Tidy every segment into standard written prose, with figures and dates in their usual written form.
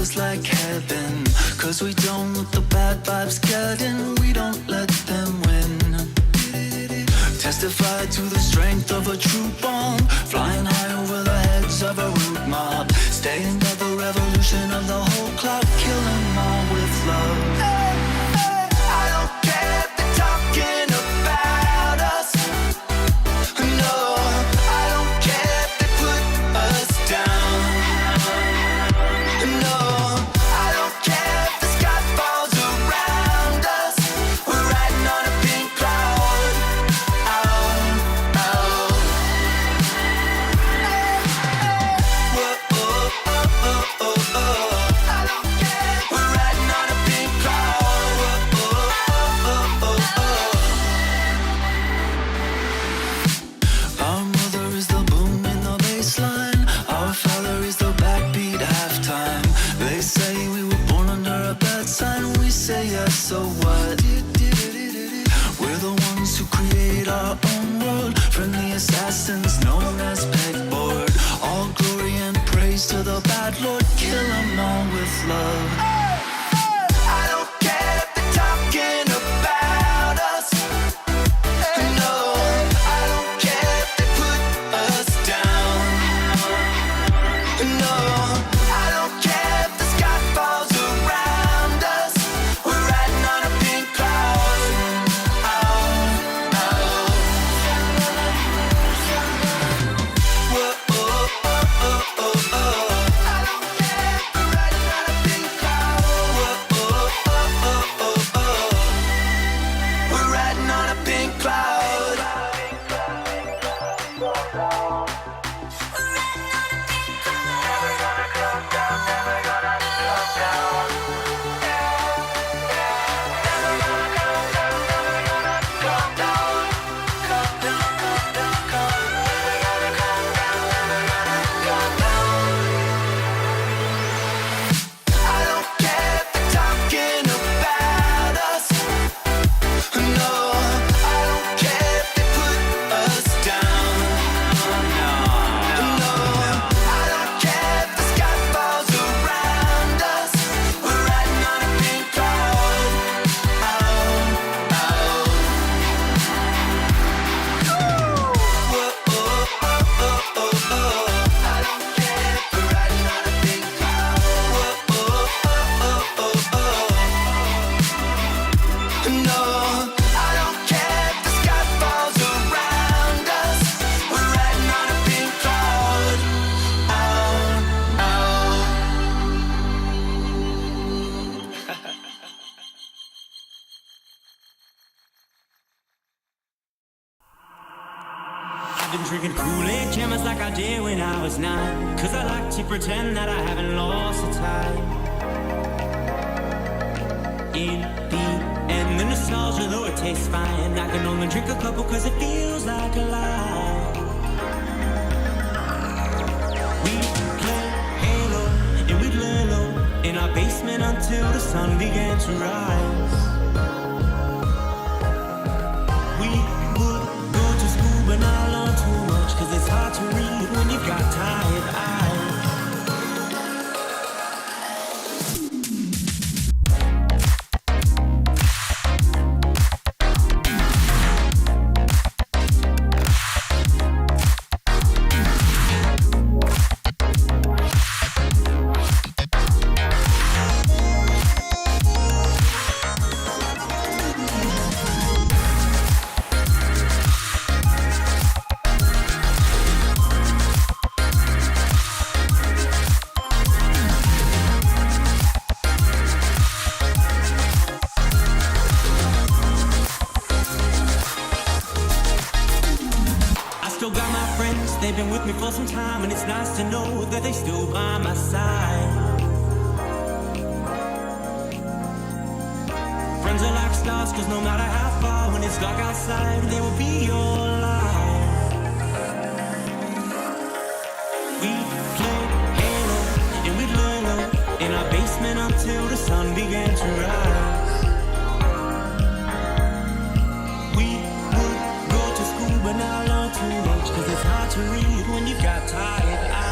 is like heaven, 'cause we don't let the bad vibes get in, we don't let them win. Testify to the strength of a true bomb, flying high over the heads of a rude mob, staying by the revolution of the whole clock, kill 'em all with love. I don't care if they're talking about us. No, I don't care if they put us down. No, I don't care if the sky falls around us. We're riding on a pink cloud. Oh, oh. Whoa, oh, oh, oh, oh, oh. I don't care. We're riding on a pink cloud. Whoa, oh, oh, oh, oh, oh. Our mother is the boom in the baseline. Our father is the backbeat halftime. They say we were born under a bad sign. We say yes, so what? We're the ones who create our own world. Friendly assassins known as pegboard. All glory and praise to the bad Lord. Kill 'em all with love. I don't care if they're talking about us. No, I don't care if they put us down. No, I don't care if the sky falls around us. We're riding on a pink cloud. Oh, oh. Whoa, oh, oh, oh, oh, oh. I don't care. We're riding on a pink cloud. Whoa, oh, oh, oh, oh, oh. We're riding on a pink cloud. I don't care if they're talking about us. No, I don't care if they put us down. No, I don't care if the sky falls around us. We're riding on a pink cloud. Oh, oh. Whoa, oh, oh, oh, oh. I don't care if we're riding on a pink cloud. Whoa, oh, oh, oh, oh. No, I don't care if the sky falls around us. We're riding on a pink cloud. Oh, oh. I've been drinking Kool-Aid jammers like I did when I was 9, 'cause I like to pretend that I haven't lost the time. In the end, the nostalgia, though it tastes fine, I can only drink a couple 'cause it feels like a lie. We played Halo and we'd lay low in our basement until the sun began to rise. We would go to school but not learn too much, 'cause it's hard to read when you've got tired eyes. They've been with me for some time, and it's nice to know that they still by my side. Friends are like stars, 'cause no matter how far, when it's dark outside, they will be your light. We played Halo and we'd lay low in our basement until the sun began to rise. We would go to school but not learn too much, 'cause it's hard to read when you've got tired eyes.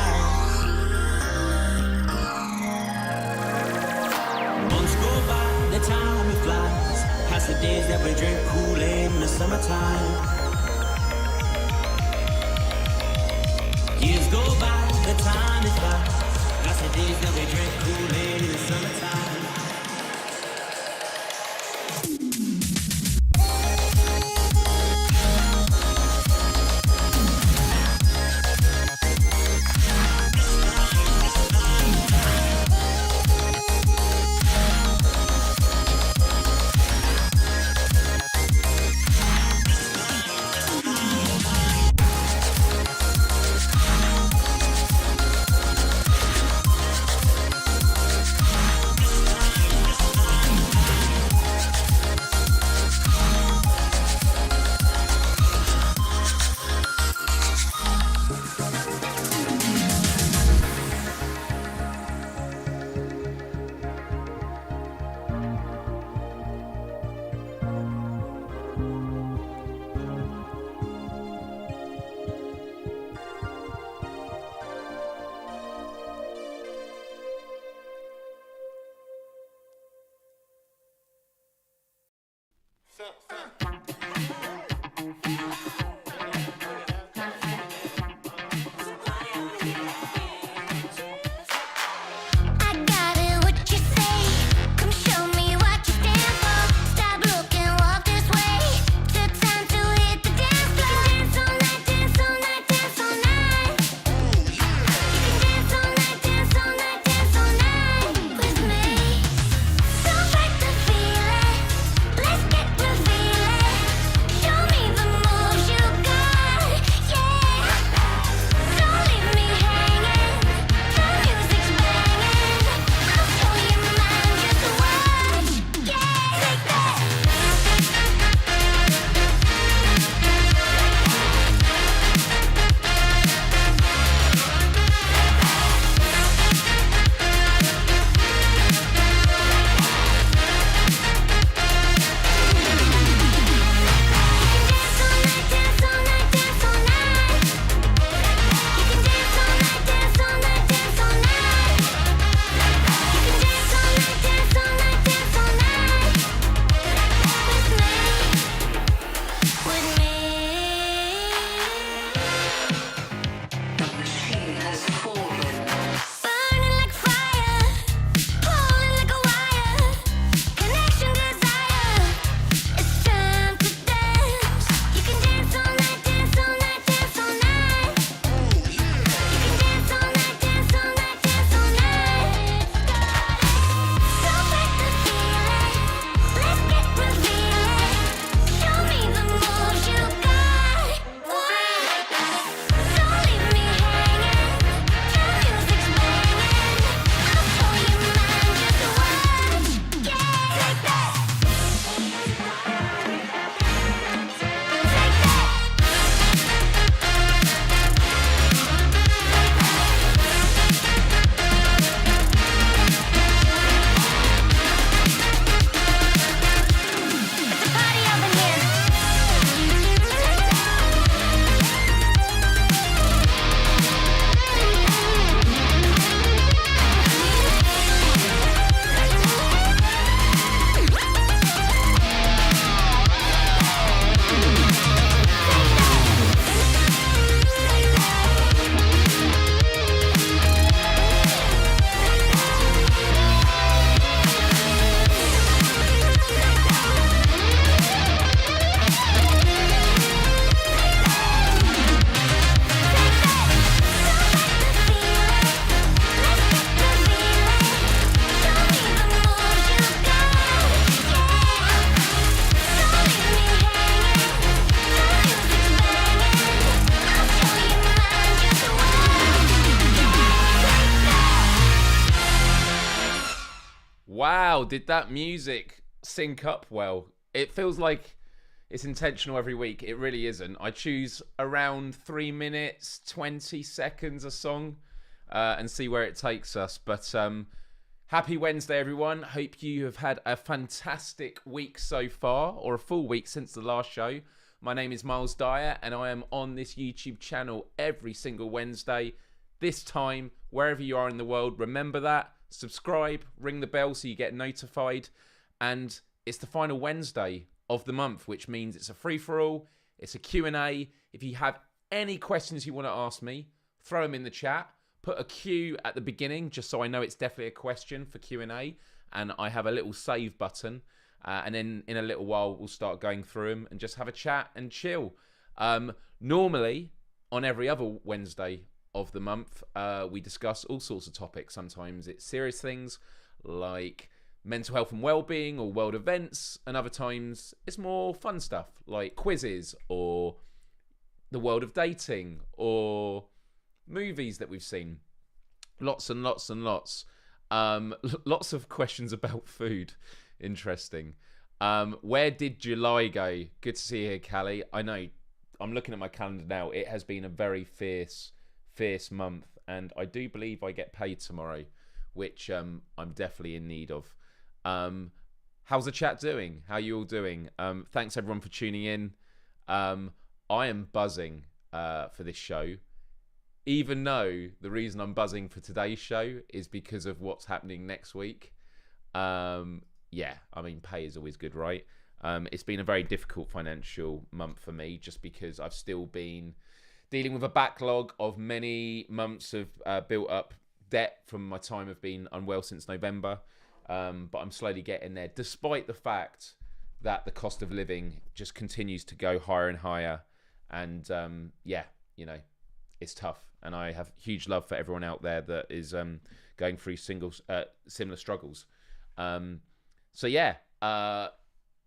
That's the days that we drink Kool-Aid in the summertime. Years go by, the time is by. That's the days that we drink Kool-Aid in the summertime. Wow, did that music sync up well? It feels like it's intentional every week. It really isn't. I choose around 3 minutes, 20 seconds a song and see where it takes us. But happy Wednesday, everyone. Hope you have had a fantastic week so far, or a full week since the last show. My name is Myles Dyer, and I am on this YouTube channel every single Wednesday. This time, wherever you are in the world, remember that. Subscribe, ring the bell so you get notified. And it's the final Wednesday of the month, which means it's a free-for-all, it's a Q&A. If you have any questions you want to ask me, throw them in the chat. Put a Q at the beginning, just so I know it's definitely a question for Q&A. And I have a little save button. And then in a little while, we'll start going through them and just have a chat and chill. Normally, on every other Wednesday of the month, we discuss all sorts of topics. Sometimes it's serious things like mental health and well-being or world events. And other times, it's more fun stuff like quizzes or the world of dating or movies that we've seen. Lots and lots and lots. Lots of questions about food. Interesting. Where did July go? Good to see you here, Callie. I know, I'm looking at my calendar now. It has been a very fierce month, and I do believe I get paid tomorrow, which I'm definitely in need of. How's the chat doing? How are you all doing? Thanks everyone for tuning in. I am buzzing for this show, even though the reason I'm buzzing for today's show is because of what's happening next week. Yeah, I mean, pay is always good, right? It's been a very difficult financial month for me, just because I've still been dealing with a backlog of many months of built up debt from my time of being unwell since November. But I'm slowly getting there, despite the fact that the cost of living just continues to go higher and higher. And yeah, you know, it's tough. And I have huge love for everyone out there that is going through similar struggles. So yeah,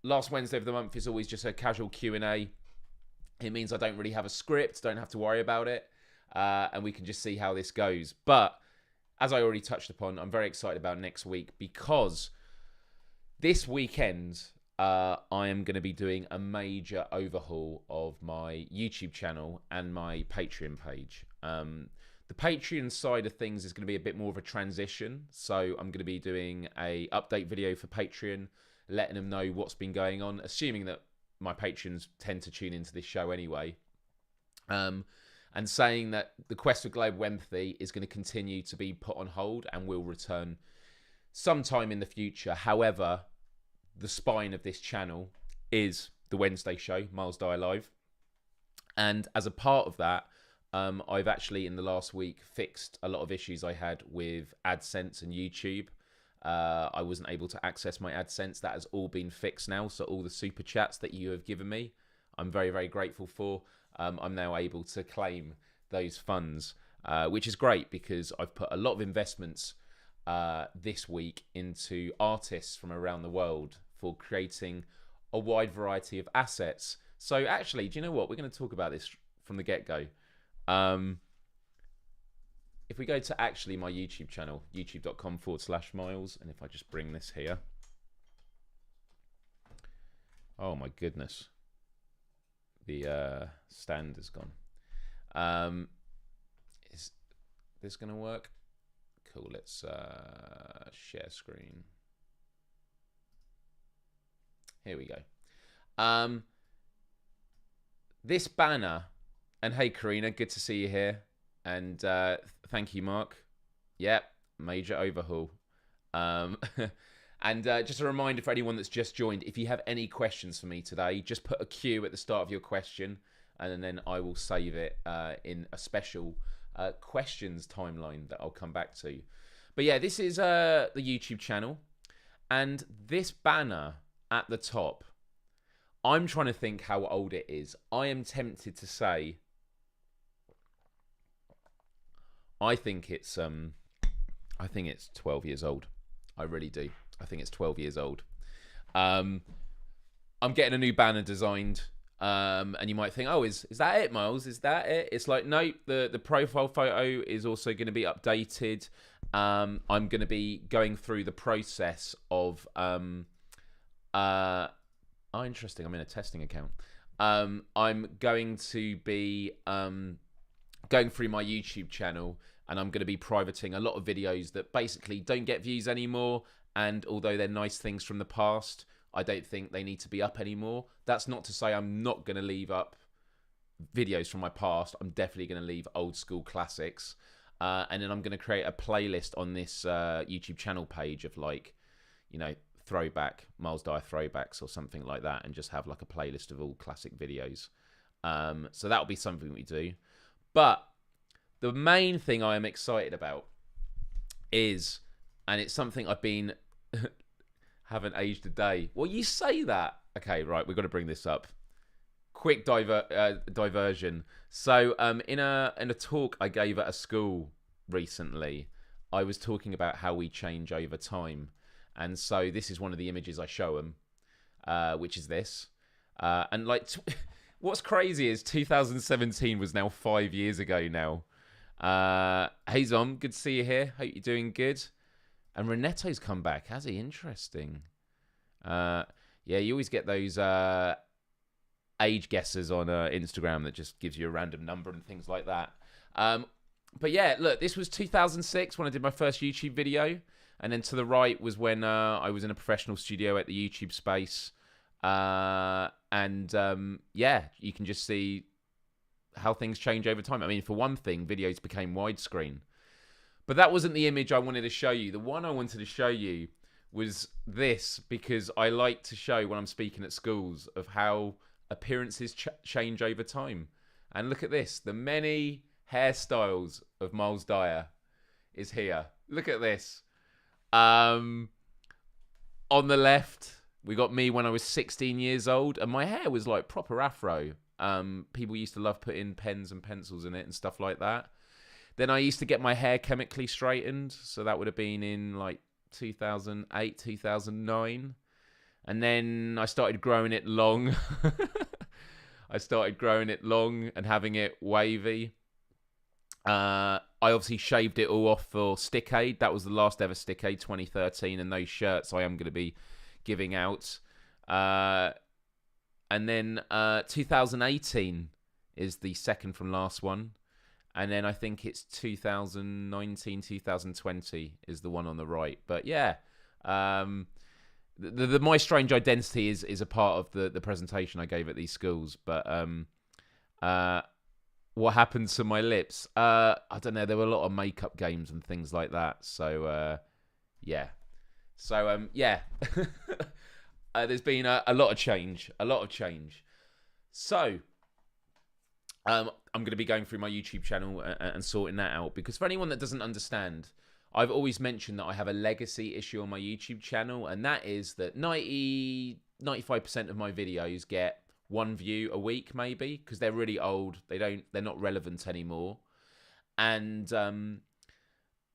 last Wednesday of the month is always just a casual Q&A. It means I don't really have a script, don't have to worry about it, and we can just see how this goes. But as I already touched upon, I'm very excited about next week, because this weekend I am going to be doing a major overhaul of my YouTube channel and my Patreon page. The Patreon side of things is going to be a bit more of a transition. So I'm going to be doing a update video for Patreon, letting them know what's been going on, assuming that my patrons tend to tune into this show anyway. And saying that the quest for global empathy is going to continue to be put on hold and will return sometime in the future. However, the spine of this channel is the Wednesday show, Myles Dyer Live. And as a part of that, I've actually in the last week fixed a lot of issues I had with AdSense and YouTube. I wasn't able to access my AdSense. That has all been fixed now. So all the super chats that you have given me, I'm very, very grateful for. I'm now able to claim those funds, which is great, because I've put a lot of investments this week into artists from around the world for creating a wide variety of assets. So actually, do you know what? We're going to talk about this from the get-go. If we go to actually my YouTube channel, youtube.com/Myles, and if I just bring this here. Oh my goodness. The stand is gone. Is this going to work? Cool, let's share screen. Here we go. This banner, and hey Karina, good to see you here. And thank you, Mark. Yep, major overhaul. And just a reminder for anyone that's just joined, if you have any questions for me today, just put a Q at the start of your question, and then I will save it in a special questions timeline that I'll come back to. But yeah, this is the YouTube channel, and this banner at the top, I'm trying to think how old it is. I am tempted to say, I think it's 12 years old. I really do. I think it's 12 years old. I'm getting a new banner designed, and you might think, oh, is that it, Myles? Is that it? It's like, no, the profile photo is also going to be updated. I'm going to be going through the process of, interesting, I'm in a testing account. I'm going to be going through my YouTube channel, and I'm going to be privating a lot of videos that basically don't get views anymore. And although they're nice things from the past, I don't think they need to be up anymore. That's not to say I'm not going to leave up videos from my past. I'm definitely going to leave old school classics. And then I'm going to create a playlist on this YouTube channel page of, like, you know, Myles Dyer throwbacks or something like that, and just have like a playlist of all classic videos. So that'll be something we do. But the main thing I am excited about is, and it's something I've been haven't aged a day. Well, you say that. Okay, right, we've got to bring this up. Quick diversion. So in a talk I gave at a school recently, I was talking about how we change over time. And so this is one of the images I show them, which is this. And like, what's crazy is 2017 was now 5 years ago now. Hey Zom, good to see you here. Hope you're doing good. And Reneto's come back, has he? Interesting. Yeah, you always get those age guessers on Instagram that just gives you a random number and things like that. But yeah, look, this was 2006 when I did my first YouTube video. And then to the right was when I was in a professional studio at the YouTube space. Yeah, you can just see how things change over time. I mean, for one thing, videos became widescreen. But that wasn't the image I wanted to show you. The one I wanted to show you was this, because I like to show when I'm speaking at schools of how appearances change over time. And look at this. The many hairstyles of Myles Dyer is here. Look at this. On the left, we got me when I was 16 years old, and my hair was like proper afro. People used to love putting pens and pencils in it and stuff like that. Then I used to get my hair chemically straightened, so that would have been in like 2008, 2009. And then I started growing it long. I started growing it long and having it wavy. I obviously shaved it all off for Stickade. That was the last ever Stickade 2013, and those shirts I am going to be giving out. And then 2018 is the second from last one. And then I think it's 2019, 2020 is the one on the right. But yeah, the My Strange Identity is a part of the presentation I gave at these schools. But what happened to my lips? I don't know. There were a lot of makeup games and things like that. So yeah. So yeah. There's been a lot of change. A lot of change. So I'm going to be going through my YouTube channel and sorting that out, because for anyone that doesn't understand, I've always mentioned that I have a legacy issue on my YouTube channel, and that is that 95% of my videos get one view a week, maybe, because they're really old. They're not relevant anymore. And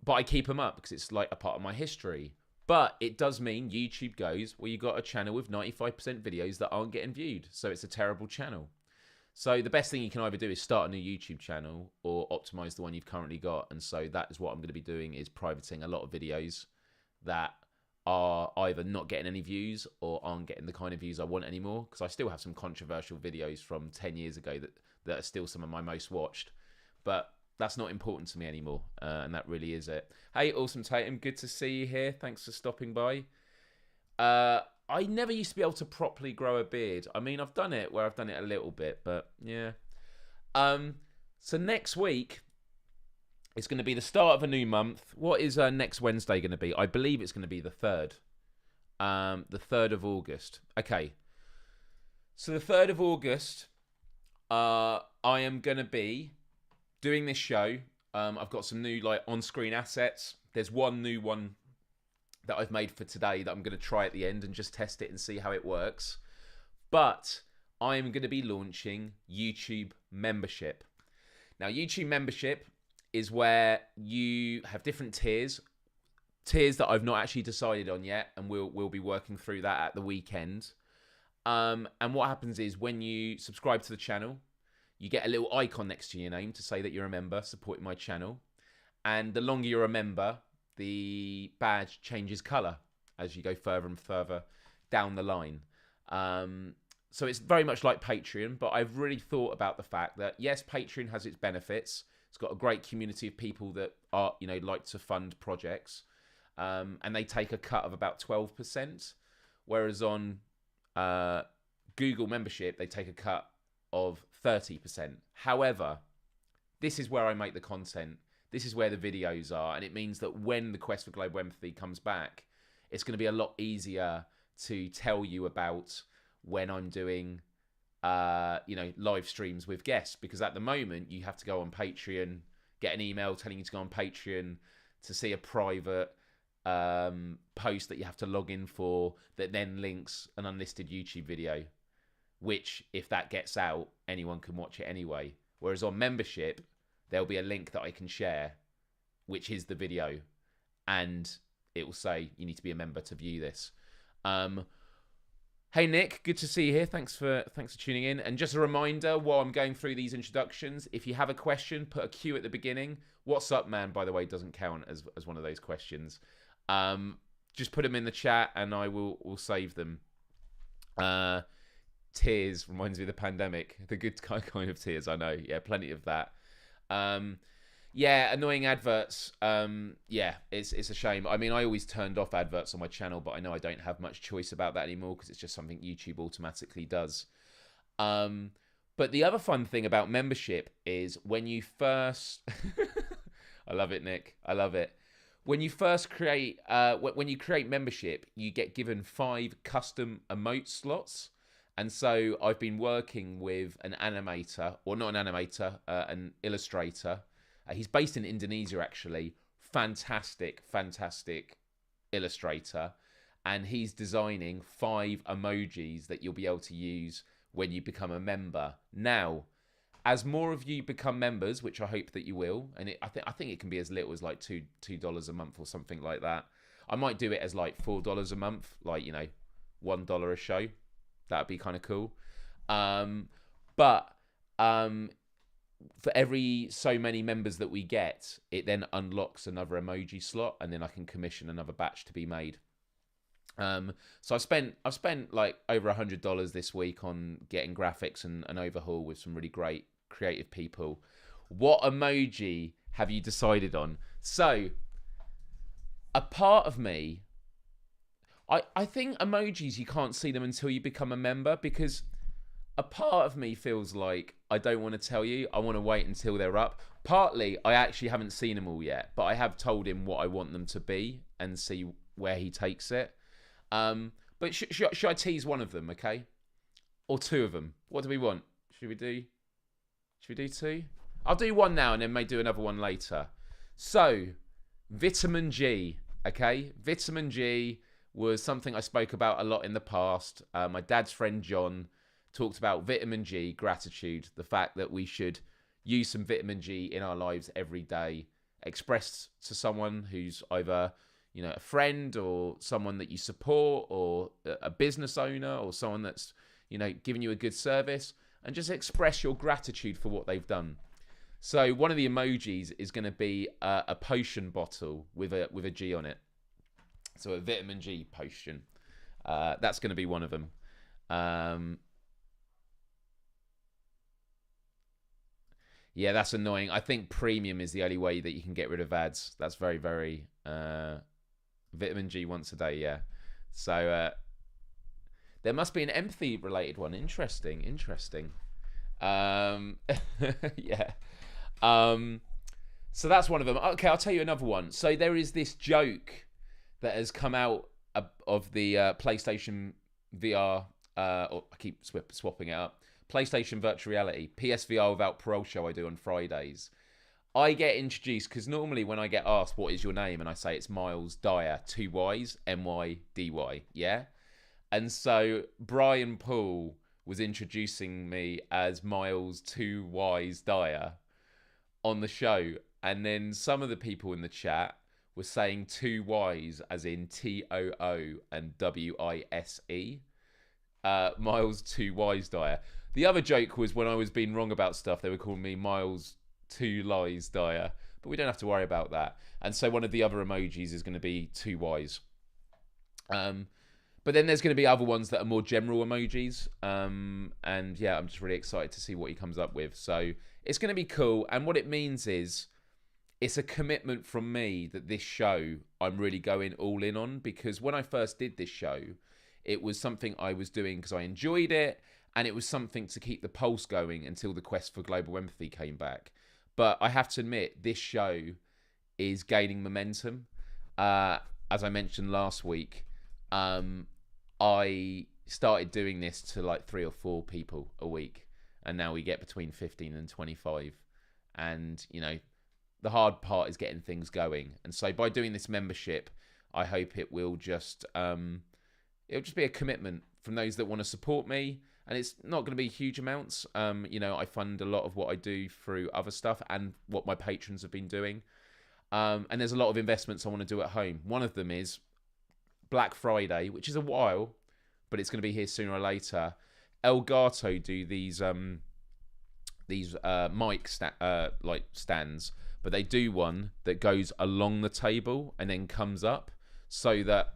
but I keep them up because it's like a part of my history. But it does mean YouTube goes, well, you got a channel with 95% videos that aren't getting viewed, so it's a terrible channel. So the best thing you can either do is start a new YouTube channel or optimize the one you've currently got. And so that is what I'm going to be doing, is privating a lot of videos that are either not getting any views or aren't getting the kind of views I want anymore. Because I still have some controversial videos from 10 years ago that are still some of my most watched. But that's not important to me anymore. And that really is it. Hey, Awesome Tatum, good to see you here. Thanks for stopping by. I never used to be able to properly grow a beard. I mean, I've done it where I've done it a little bit, but yeah. So next week, it's going to be the start of a new month. What is next Wednesday going to be? I believe it's going to be the 3rd. The 3rd of August. Okay. So the 3rd of August, I am going to be doing this show. I've got some new like on-screen assets. There's one new one that I've made for today that I'm going to try at the end and just test it and see how it works. But I'm going to be launching YouTube membership. Now, YouTube membership is where you have different tiers that I've not actually decided on yet, and we'll be working through that at the weekend. And what happens is when you subscribe to the channel, you get a little icon next to your name to say that you're a member supporting my channel. And the longer you're a member, the badge changes colour as you go further and further down the line. So it's very much like Patreon, but I've really thought about the fact that, yes, Patreon has its benefits. It's got a great community of people that are, like to fund projects. And they take a cut of about 12%. Whereas on Google membership, they take a cut of 30%. However, this is where I make the content. This is where the videos are, and it means that when the Quest for Global Empathy comes back, it's going to be a lot easier to tell you about when I'm doing, live streams with guests, because at the moment you have to go on Patreon, get an email telling you to go on Patreon to see a private post that you have to log in for, that then links an unlisted YouTube video, which if that gets out, anyone can watch it anyway. Whereas on membership, there'll be a link that I can share, which is the video, and it will say you need to be a member to view this. Hey Nick, good to see you here. Thanks for tuning in. And just a reminder, while I'm going through these introductions, if you have a question, put a Q at the beginning. What's up, man, by the way, doesn't count as one of those questions. Just put them in the chat and I will save them. Tears reminds me of the pandemic. The good kind of tears, I know. Yeah, plenty of that. Yeah, annoying adverts. Yeah, it's a shame. I mean, I always turned off adverts on my channel, but I know I don't have much choice about that anymore because it's just something YouTube automatically does. But the other fun thing about membership is when you first... I love it, Nick. I love it. When you first create... when you create membership, you get given 5 custom emote slots. And so I've been working with an animator, or not an animator, an illustrator. He's based in Indonesia, actually. Fantastic illustrator. And he's designing 5 emojis that you'll be able to use when you become a member. Now, as more of you become members, which I hope that you will, and I think it can be as little as like $2 a month or something like that. I might do it as like $4 a month, like, $1 a show. That'd be kind of cool. But for every so many members that we get, it then unlocks another emoji slot, and then I can commission another batch to be made. So I've spent like over $100 this week on getting graphics and an overhaul with some really great creative people. What emoji have you decided on? So a part of me, I think emojis, you can't see them until you become a member, because a part of me feels like I don't want to tell you. I want to wait until they're up. Partly, I actually haven't seen them all yet, but I have told him what I want them to be and see where he takes it. But should I tease one of them, okay? Or 2 of them? What do we want? Should we do 2? I'll do one now and then may do another one later. So, vitamin G, okay? Vitamin G was something I spoke about a lot in the past. My dad's friend John talked about vitamin G, gratitude, the fact that we should use some vitamin G in our lives every day, expressed to someone who's either, a friend or someone that you support, or a business owner, or someone that's, giving you a good service, and just express your gratitude for what they've done. So one of the emojis is going to be a potion bottle with a G on it. So a vitamin G potion. That's going to be one of them. Yeah, that's annoying. I think premium is the only way that you can get rid of ads. That's very, very... vitamin G once a day, yeah. So there must be an empathy-related one. Interesting. Yeah. So that's one of them. Okay, I'll tell you another one. So there is this joke that has come out of the PlayStation VR, or I keep swapping it up, PlayStation Virtual Reality, PSVR Without Parole show I do on Fridays. I get introduced, because normally when I get asked, what is your name? And I say it's Myles Dyer, 2 Ys, M-Y-D-Y, yeah? And so Brian Paul was introducing me as Myles 2 Ys Dyer on the show. And then some of the people in the chat were saying 2 Ys as in T-O-O and W-I-S-E. Myles 2 Ys Dyer. The other joke was when I was being wrong about stuff, they were calling me Myles 2 Lies Dyer, but we don't have to worry about that. And so one of the other emojis is going to be 2 Ys. But then there's going to be other ones that are more general emojis. And yeah, I'm just really excited to see what he comes up with. So it's going to be cool. And what it means is it's a commitment from me that this show I'm really going all in on, because when I first did this show, it was something I was doing because I enjoyed it, and it was something to keep the pulse going until the quest for global empathy came back. But I have to admit, this show is gaining momentum. I as I mentioned last week, I started doing this to like 3 or 4 people a week, and now we get between 15 and 25. And you know, the hard part is getting things going. And so by doing this membership, I hope it will just it'll just be a commitment from those that want to support me. And it's not going to be huge amounts. You know, I fund a lot of what I do through other stuff and what my patrons have been doing. And there's a lot of investments I want to do at home. One of them is Black Friday, which is a while, but it's going to be here sooner or later. Elgato do these mic like stands, but they do one that goes along the table and then comes up, so that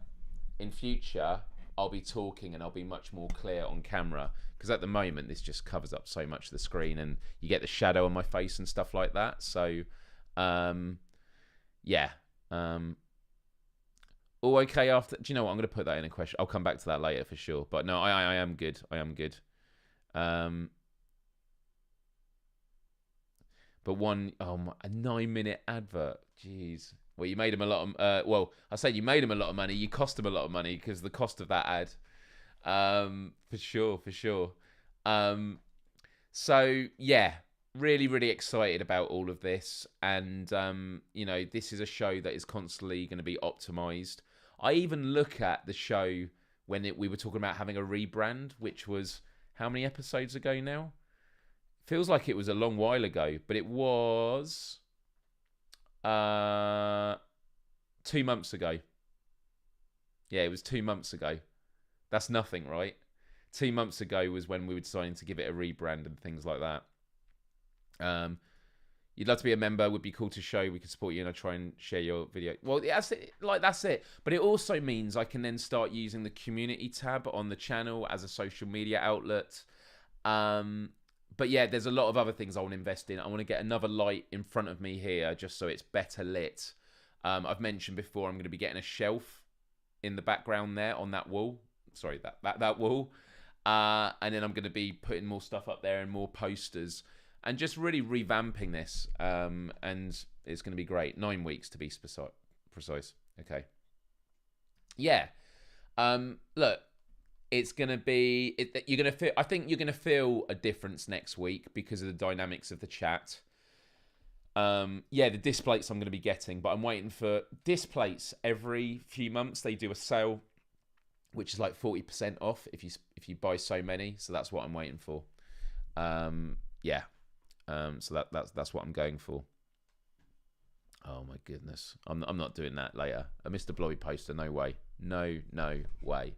in future I'll be talking and I'll be much more clear on camera, because at the moment this just covers up so much of the screen and you get the shadow on my face and stuff like that. So yeah, all okay after. Do you know what, I'm going to put that in a question. I'll come back to that later for sure, but no, I am good. I am good. But a 9-minute advert. Jeez. Well, you made him a lot of... well, I say you made him a lot of money. You cost him a lot of money because the cost of that ad. For sure, for sure. So, yeah. Really, really excited about all of this. And, you know, this is a show that is constantly going to be optimized. I even look at the show when we were talking about having a rebrand, which was how many episodes ago now? Feels like it was a long while ago, but it was 2 months ago. Yeah, it was 2 months ago. That's nothing, right? 2 months ago was when we were deciding to give it a rebrand and things like that. You'd love to be a member. Would be cool to show. We could support you and I try and share your video. Well, that's it. Like, that's it. But it also means I can then start using the community tab on the channel as a social media outlet. But yeah, there's a lot of other things I want to invest in. I want to get another light in front of me here just so it's better lit. I've mentioned before I'm going to be getting a shelf in the background there on that wall. Sorry, that wall. And then I'm going to be putting more stuff up there and more posters and just really revamping this. And it's going to be great. 9 weeks to be precise. Okay. Yeah. Look. It's going to be... you're going to feel... I think you're going to feel a difference next week because of the dynamics of the chat. Yeah, the disc plates I'm going to be getting, but I'm waiting for disc plates. Every few months they do a sale, which is like 40% off if you buy so many. So that's what I'm waiting for. Yeah. So that's what I'm going for. Oh my goodness. I'm not doing that later. A Mr. Blobby poster. No way. No way.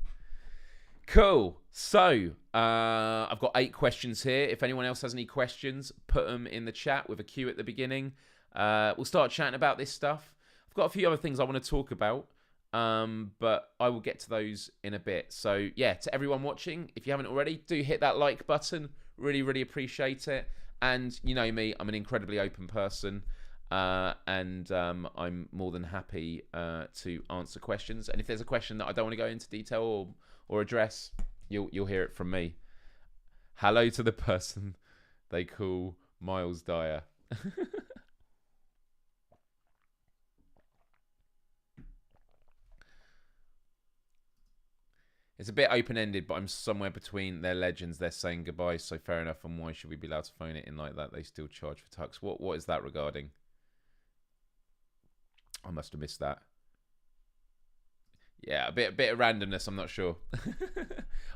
Cool. So, I've got 8 questions here. If anyone else has any questions, put them in the chat with a Q at the beginning. We'll start chatting about this stuff. I've got a few other things I want to talk about, but I will get to those in a bit. So, yeah, to everyone watching, if you haven't already, do hit that like button. Really, really appreciate it. And you know me, I'm an incredibly open person, and I'm more than happy to answer questions. And if there's a question that I don't want to go into detail or address, you'll hear it from me. Hello to the person they call Myles Dyer. It's a bit open-ended, but I'm somewhere between their legends. They're saying goodbye, so fair enough. And why should we be allowed to phone it in like that? They still charge for tux. What is that regarding? I must have missed that. Yeah, a bit of randomness. I'm not sure.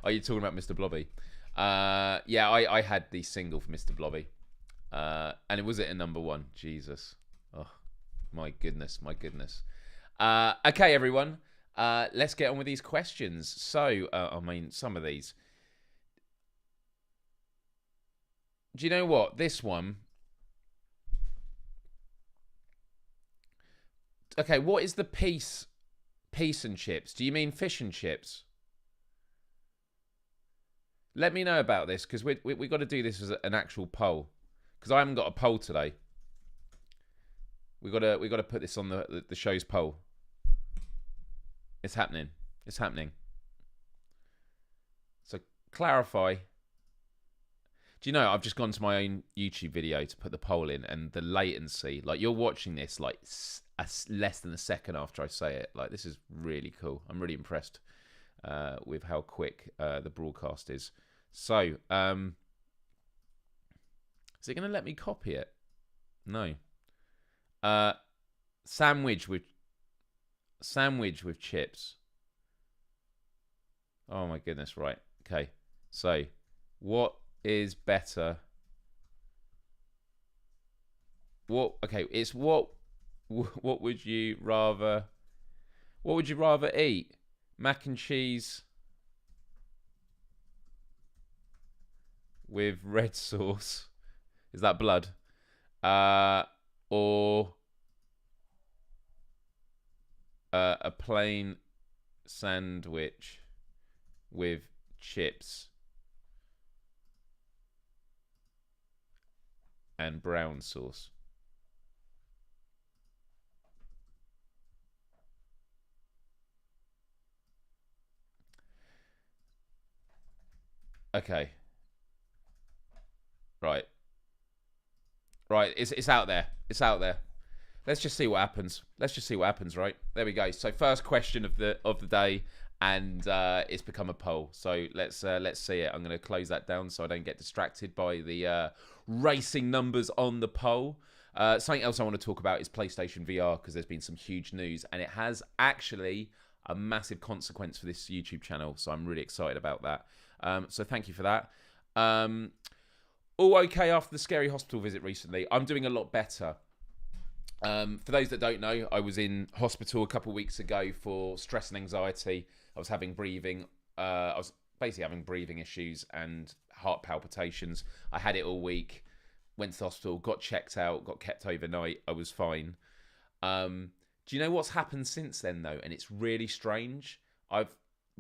Are you talking about Mr. Blobby? Yeah, I had the single for Mr. Blobby, and it was at a #1. Jesus, oh my goodness. Okay, everyone, let's get on with these questions. So, I mean, some of these. Do you know what? This one. Okay, what is the piece and chips? Do you mean fish and chips? Let me know about this, because we got to do this as an actual poll, because I haven't got a poll today. We got to put this on the show's poll. It's happening. It's happening. So clarify. Do you know, I've just gone to my own YouTube video to put the poll in, and the latency, like, you're watching this like less than a second after I say it. Like, this is really cool. I'm really impressed with how quick the broadcast is. So, is it going to let me copy it? No. Sandwich with chips. Oh my goodness, right. Okay. So, what is better? It's what would you rather eat? Mac and cheese with red sauce. Is that blood? Or a plain sandwich with chips and brown sauce. Okay. Right. It's out there. It's out there. Let's just see what happens. Right? There we go. So first question of the day, and it's become a poll. So let's see it. I'm going to close that down so I don't get distracted by the racing numbers on the poll. Something else I want to talk about is PlayStation VR, because there's been some huge news, and it has actually a massive consequence for this YouTube channel. So I'm really excited about that. So thank you for that. All okay after the scary hospital visit recently. I'm doing a lot better. For those that don't know, I was in hospital a couple of weeks ago for stress and anxiety. I was having breathing. I was basically having breathing issues and heart palpitations. I had it all week. Went to the hospital, got checked out, got kept overnight. I was fine. Do you know what's happened since then, though? And it's really strange. I've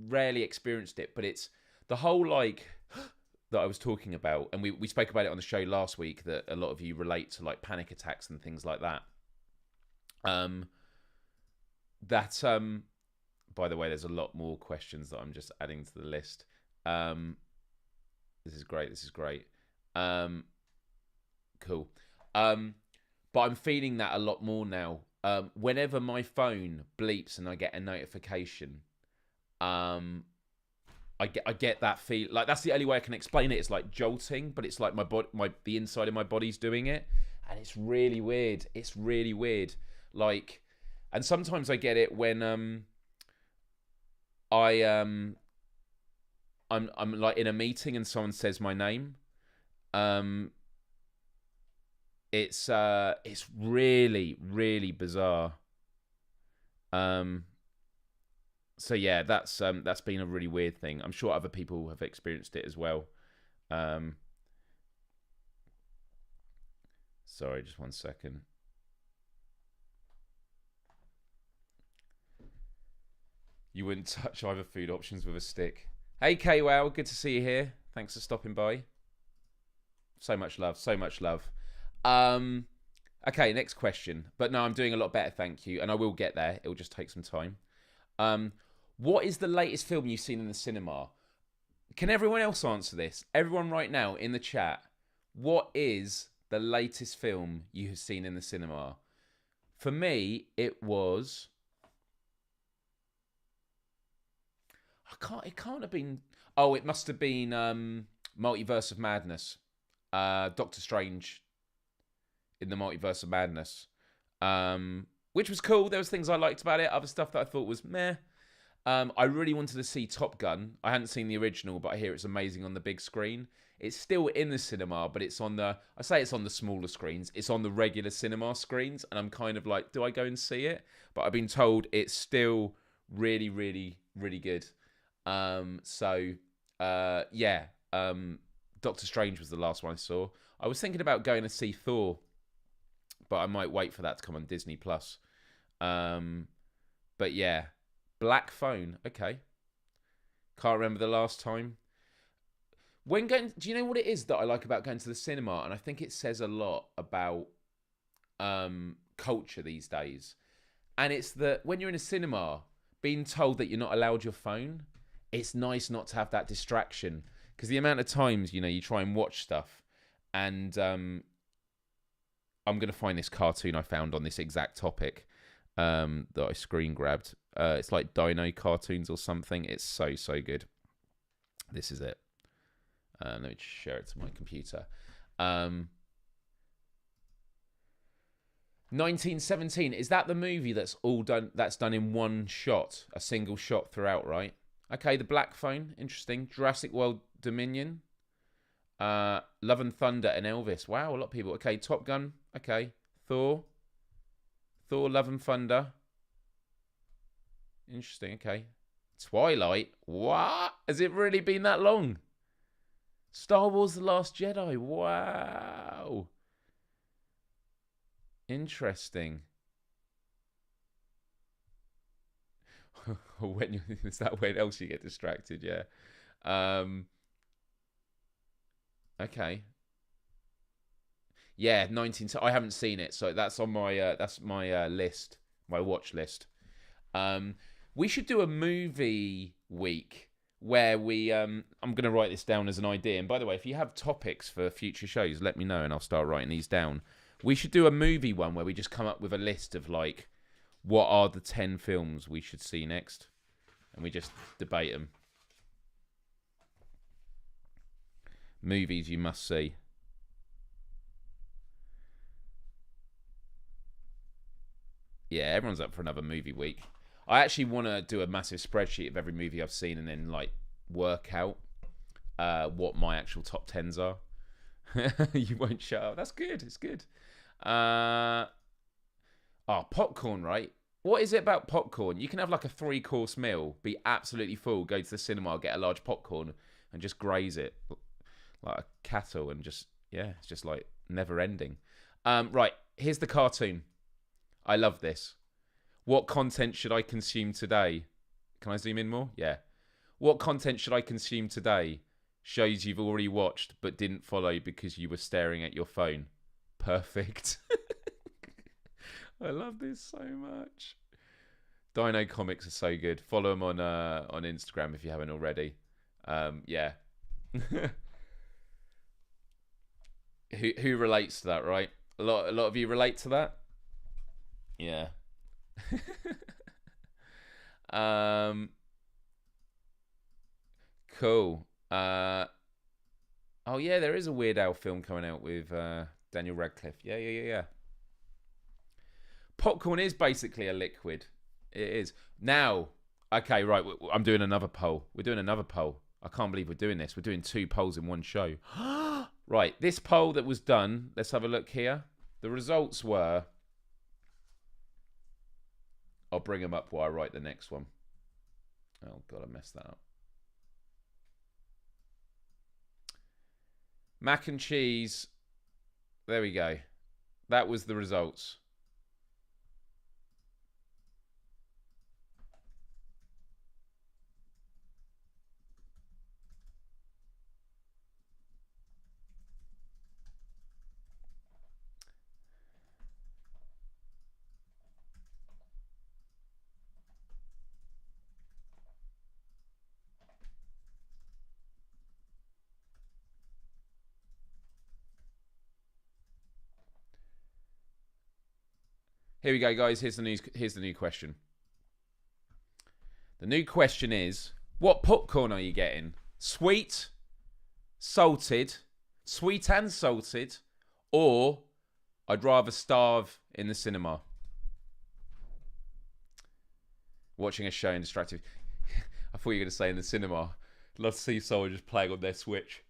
rarely experienced it, but it's the whole, like, that I was talking about. And we spoke about it on the show last week, that a lot of you relate to, like, panic attacks and things like that. By the way, there's a lot more questions that I'm just adding to the list. This is great. Cool. But I'm feeling that a lot more now. Whenever my phone bleeps and I get a notification, I get that feel. Like, that's the only way I can explain it. It's like jolting, but it's like the inside of my body's doing it, and it's really weird. Like, and sometimes I get it when I'm like in a meeting and someone says my name. It's really, really bizarre. So yeah, that's been a really weird thing. I'm sure other people have experienced it as well. Sorry, just 1 second. You wouldn't touch either food options with a stick. Hey, K-Wow, good to see you here. Thanks for stopping by. So much love. Okay, next question. But no, I'm doing a lot better, thank you. And I will get there. It'll just take some time. What is the latest film you've seen in the cinema? Can everyone else answer this? Everyone right now in the chat. What is the latest film you have seen in the cinema? For me, it was... It can't have been... Oh, it must have been Multiverse of Madness. Doctor Strange in the Multiverse of Madness. Which was cool. There was things I liked about it. Other stuff that I thought was meh. I really wanted to see Top Gun. I hadn't seen the original, but I hear it's amazing on the big screen. It's still in the cinema, but it's on the... I say it's on the smaller screens. It's on the regular cinema screens, and I'm kind of like, do I go and see it? But I've been told it's still really, really, really good. Yeah. Doctor Strange was the last one I saw. I was thinking about going to see Thor, but I might wait for that to come on Disney Plus. But yeah, Black Phone. Okay, can't remember the last time. When going, do you know what it is that I like about going to the cinema? And I think it says a lot about culture these days. And it's that when you're in a cinema, being told that you're not allowed your phone, it's nice not to have that distraction. Because the amount of times, you try and watch stuff, and I'm going to find this cartoon I found on this exact topic. that I screen grabbed. It's like Dino cartoons or something. It's so good. This is it. Let me just share it to my computer. 1917, is that the movie that's done in one shot, a single shot throughout, right? Okay, The Black Phone, interesting. Jurassic World Dominion, Love and Thunder, and Elvis. Wow, a lot of people. Okay, Top Gun. Okay, Thor, Love and Thunder. Interesting. Okay, Twilight. What? Has it really been that long? Star Wars: The Last Jedi. Wow. Interesting. Is that when else you get distracted? Yeah. Okay. Yeah, 19. I haven't seen it, so that's on my list, my watch list. We should do a movie week where we. I'm gonna write this down as an idea. And by the way, if you have topics for future shows, let me know, and I'll start writing these down. We should do a movie one where we just come up with a list of like, what are the 10 films we should see next, and we just debate them. Movies you must see. Yeah, everyone's up for another movie week. I actually want to do a massive spreadsheet of every movie I've seen and then like work out what my actual top 10s are. You won't shut up. That's good. It's good. Popcorn, right? What is it about popcorn? You can have like a 3-course meal, be absolutely full, go to the cinema, get a large popcorn, and just graze it like a cattle, and just, yeah, it's just like never ending. Right, here's the cartoon. I love this. What content should I consume today? Can I zoom in more? Yeah. What content should I consume today? Shows you've already watched but didn't follow because you were staring at your phone. Perfect. I love this so much. Dino comics are so good. Follow them on Instagram if you haven't already. Yeah. Who relates to that, right? A lot of you relate to that? Yeah. Cool. Oh yeah, there is a Weird Al film coming out with Daniel Radcliffe. Yeah. Popcorn is basically a liquid. It is. Now, okay, right, I'm doing another poll. We're doing another poll. I can't believe we're doing this. We're doing 2 polls in one show. Right, this poll that was done, let's have a look here. The results were... I'll bring them up while I write the next one. Oh, God, I messed that up. Mac and cheese. There we go. That was the results. Here we go, guys. Here's the new question. The new question is, what popcorn are you getting? Sweet, salted, sweet and salted, or I'd rather starve in the cinema. Watching a show and distracted. I thought you were going to say in the cinema. Love to see someone just playing on their Switch.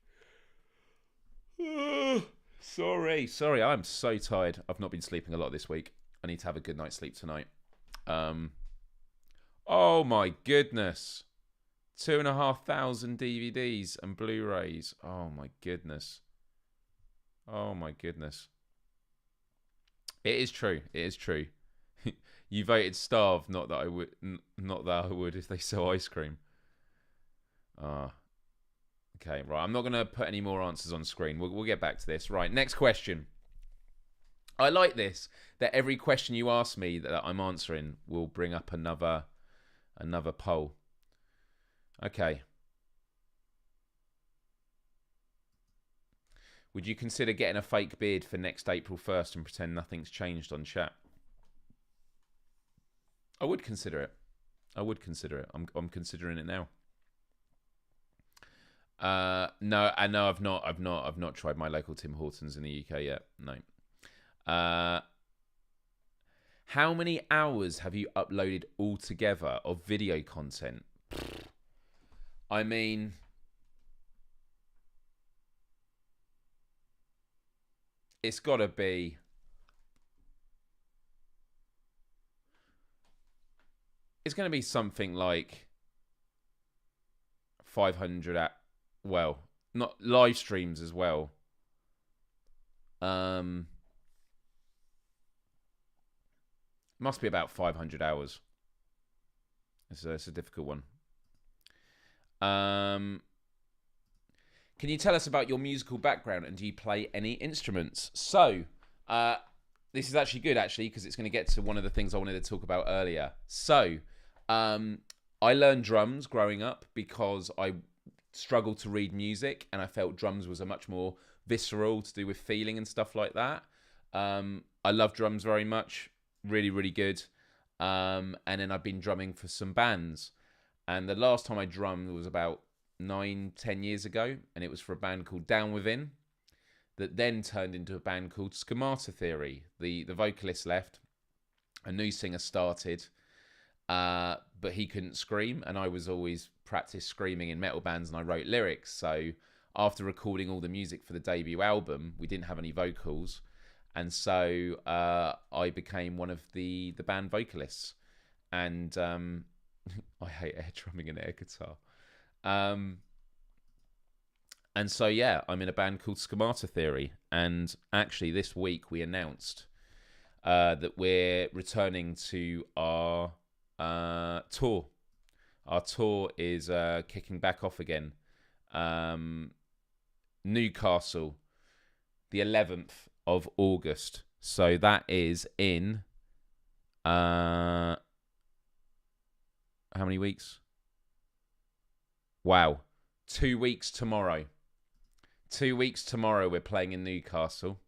Sorry, I'm so tired. I've not been sleeping a lot this week. I need to have a good night's sleep tonight. Oh my goodness. 2,500 DVDs and Blu-rays. Oh my goodness. It is true. You voted starve, not that I would if they sell ice cream. Okay, right. I'm not going to put any more answers on screen. We'll get back to this. Right, next question. I like this, that every question you ask me that I'm answering will bring up another poll. Okay. Would you consider getting a fake beard for next April 1st and pretend nothing's changed on chat? I would consider it. I'm considering it now. No, I've not tried my local Tim Hortons in the UK yet. No. How many hours have you uploaded altogether of video content? I mean, it's got to be. It's going to be something like 500 at, well, not live streams as well. Must be about 500 hours. It's a difficult one. Can you tell us about your musical background and do you play any instruments? So, this is actually good, because it's going to get to one of the things I wanted to talk about earlier. So, I learned drums growing up because I struggled to read music and I felt drums was a much more visceral, to do with feeling and stuff like that. I love drums very much. Really, really good. And then I've been drumming for some bands. And the last time I drummed was about 9-10 years ago. And it was for a band called Down Within that then turned into a band called Schemata Theory. The vocalist left. A new singer started. But he couldn't scream. And I was always practiced screaming in metal bands and I wrote lyrics. So after recording all the music for the debut album, we didn't have any vocals. And so I became one of the band vocalists. And I hate air drumming and air guitar. And so, yeah, I'm in a band called Schemata Theory. And actually this week we announced that we're returning to our tour. Our tour is kicking back off again. Newcastle, the 11th of August. So that is in how many weeks? Wow. 2 weeks tomorrow. 2 weeks tomorrow we're playing in Newcastle.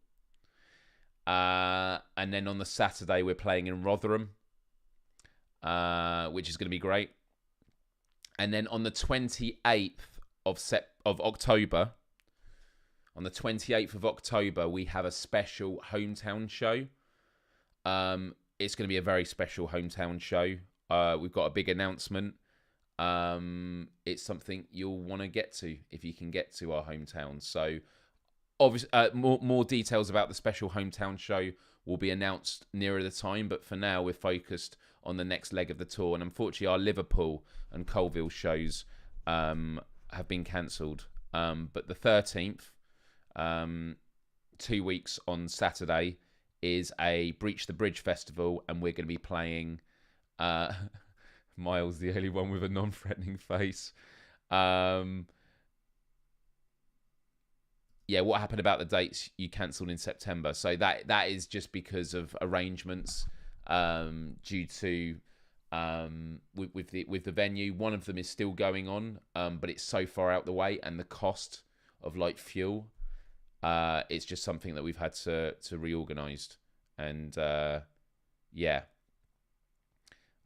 And then on the Saturday we're playing in Rotherham, which is going to be great. And then on the 28th of October, on the 28th of October, we have a special hometown show. It's going to be a very special hometown show. We've got a big announcement. It's something you'll want to get to if you can get to our hometown. So, obviously, more details about the special hometown show will be announced nearer the time. But for now, we're focused on the next leg of the tour. And unfortunately, our Liverpool and Colville shows have been cancelled. But the 13th, 2 weeks on Saturday, is a Breach the Bridge festival, and we're going to be playing Myles, the only one with a non-threatening face. Yeah, what happened about the dates you cancelled in September? So that is just because of arrangements due to with the venue. One of them is still going on, but it's so far out the way, and the cost of like fuel, it's just something that we've had to reorganise. And yeah,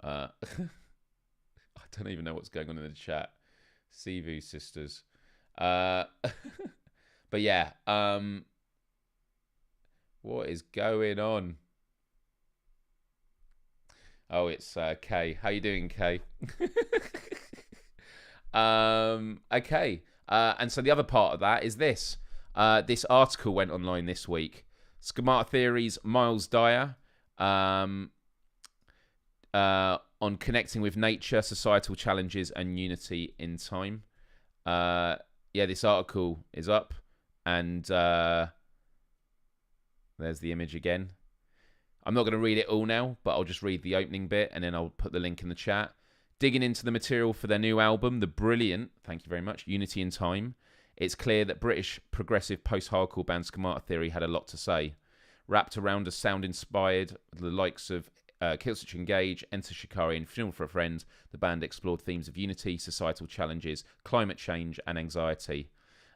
I don't even know what's going on in the chat. Sivu sisters. But yeah, what is going on? Oh, it's Kay. How you doing, Kay? Okay. And so the other part of that is this. This article went online this week. Schemata Theory's Myles Dyer on connecting with nature, societal challenges, and unity in time. Yeah, this article is up. And there's the image again. I'm not going to read it all now, but I'll just read the opening bit and then I'll put the link in the chat. Digging into the material for their new album, the brilliant, thank you very much, Unity in Time, it's clear that British progressive post-hardcore band Schemata Theory had a lot to say. Wrapped around a sound inspired the likes of Killswitch Engage, Enter Shikari and Funeral for a Friend, the band explored themes of unity, societal challenges, climate change and anxiety.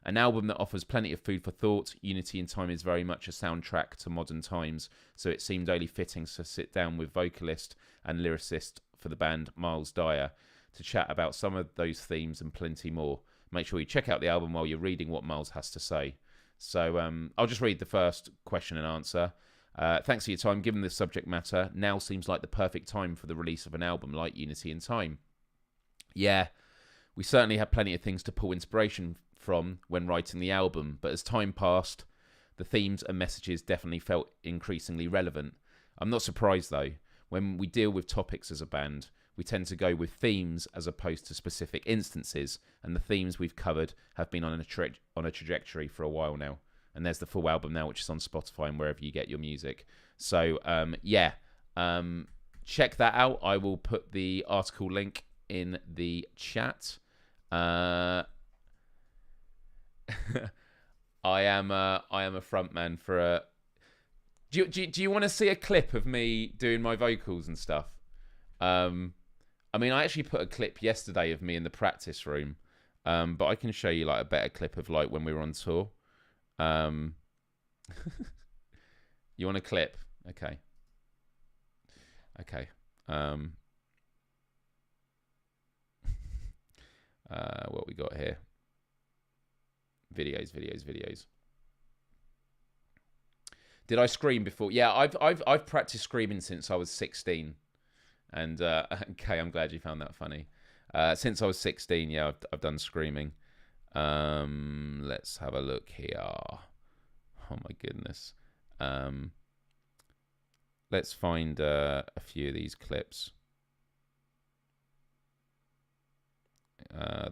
An album that offers plenty of food for thought. Unity in Time is very much a soundtrack to modern times, so it seemed only fitting to sit down with vocalist and lyricist for the band Myles Dyer to chat about some of those themes and plenty more. Make sure you check out the album while you're reading what Myles has to say. So I'll just read the first question and answer. Thanks for your time. Given this subject matter, now seems like the perfect time for the release of an album like Unity in Time. Yeah, we certainly had plenty of things to pull inspiration from when writing the album, but as time passed, the themes and messages definitely felt increasingly relevant. I'm not surprised though. When we deal with topics as a band, we tend to go with themes as opposed to specific instances, and the themes we've covered have been on a trajectory for a while now. And there's the full album now, which is on Spotify and wherever you get your music. So, check that out. I will put the article link in the chat. I am a front man for a... Do you want to see a clip of me doing my vocals and stuff? I mean, I actually put a clip yesterday of me in the practice room, but I can show you like a better clip of like when we were on tour. You want a clip? Okay. What we got here? Videos. Did I scream before? Yeah, I've practiced screaming since I was 16. And okay, I'm glad you found that funny. Since I was 16, yeah, I've done screaming. Let's have a look here. Oh my goodness. Let's find a few of these clips.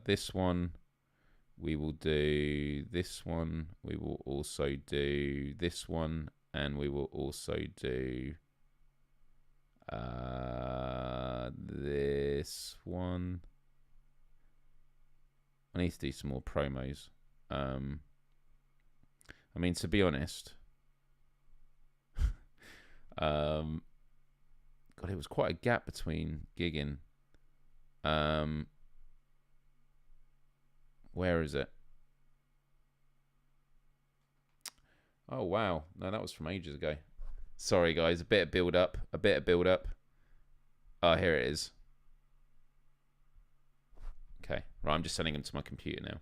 This one, we will do this one. We will also do this one, and we will also do this one. I need to do some more promos. I mean, to be honest, God, it was quite a gap between gigging. Where is it? Oh wow, no, that was from ages ago. Sorry guys, a bit of build up. Oh, here it is. Okay, right, I'm just sending them to my computer now.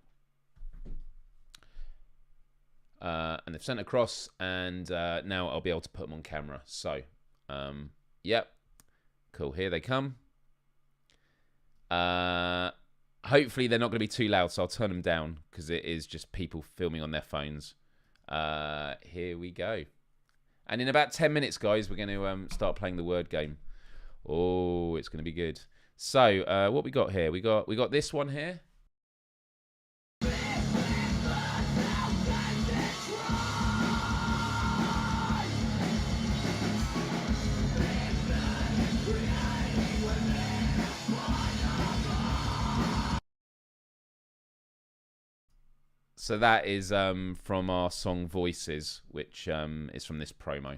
And they've sent across, and now I'll be able to put them on camera. So, yep, cool, here they come. Hopefully they're not going to be too loud, so I'll turn them down, because it is just people filming on their phones. Here we go. And in about 10 minutes, guys, we're going to start playing the word game. Oh, it's going to be good. So, what we got here? We got this one here. So that is from our song Voices, which is from this promo.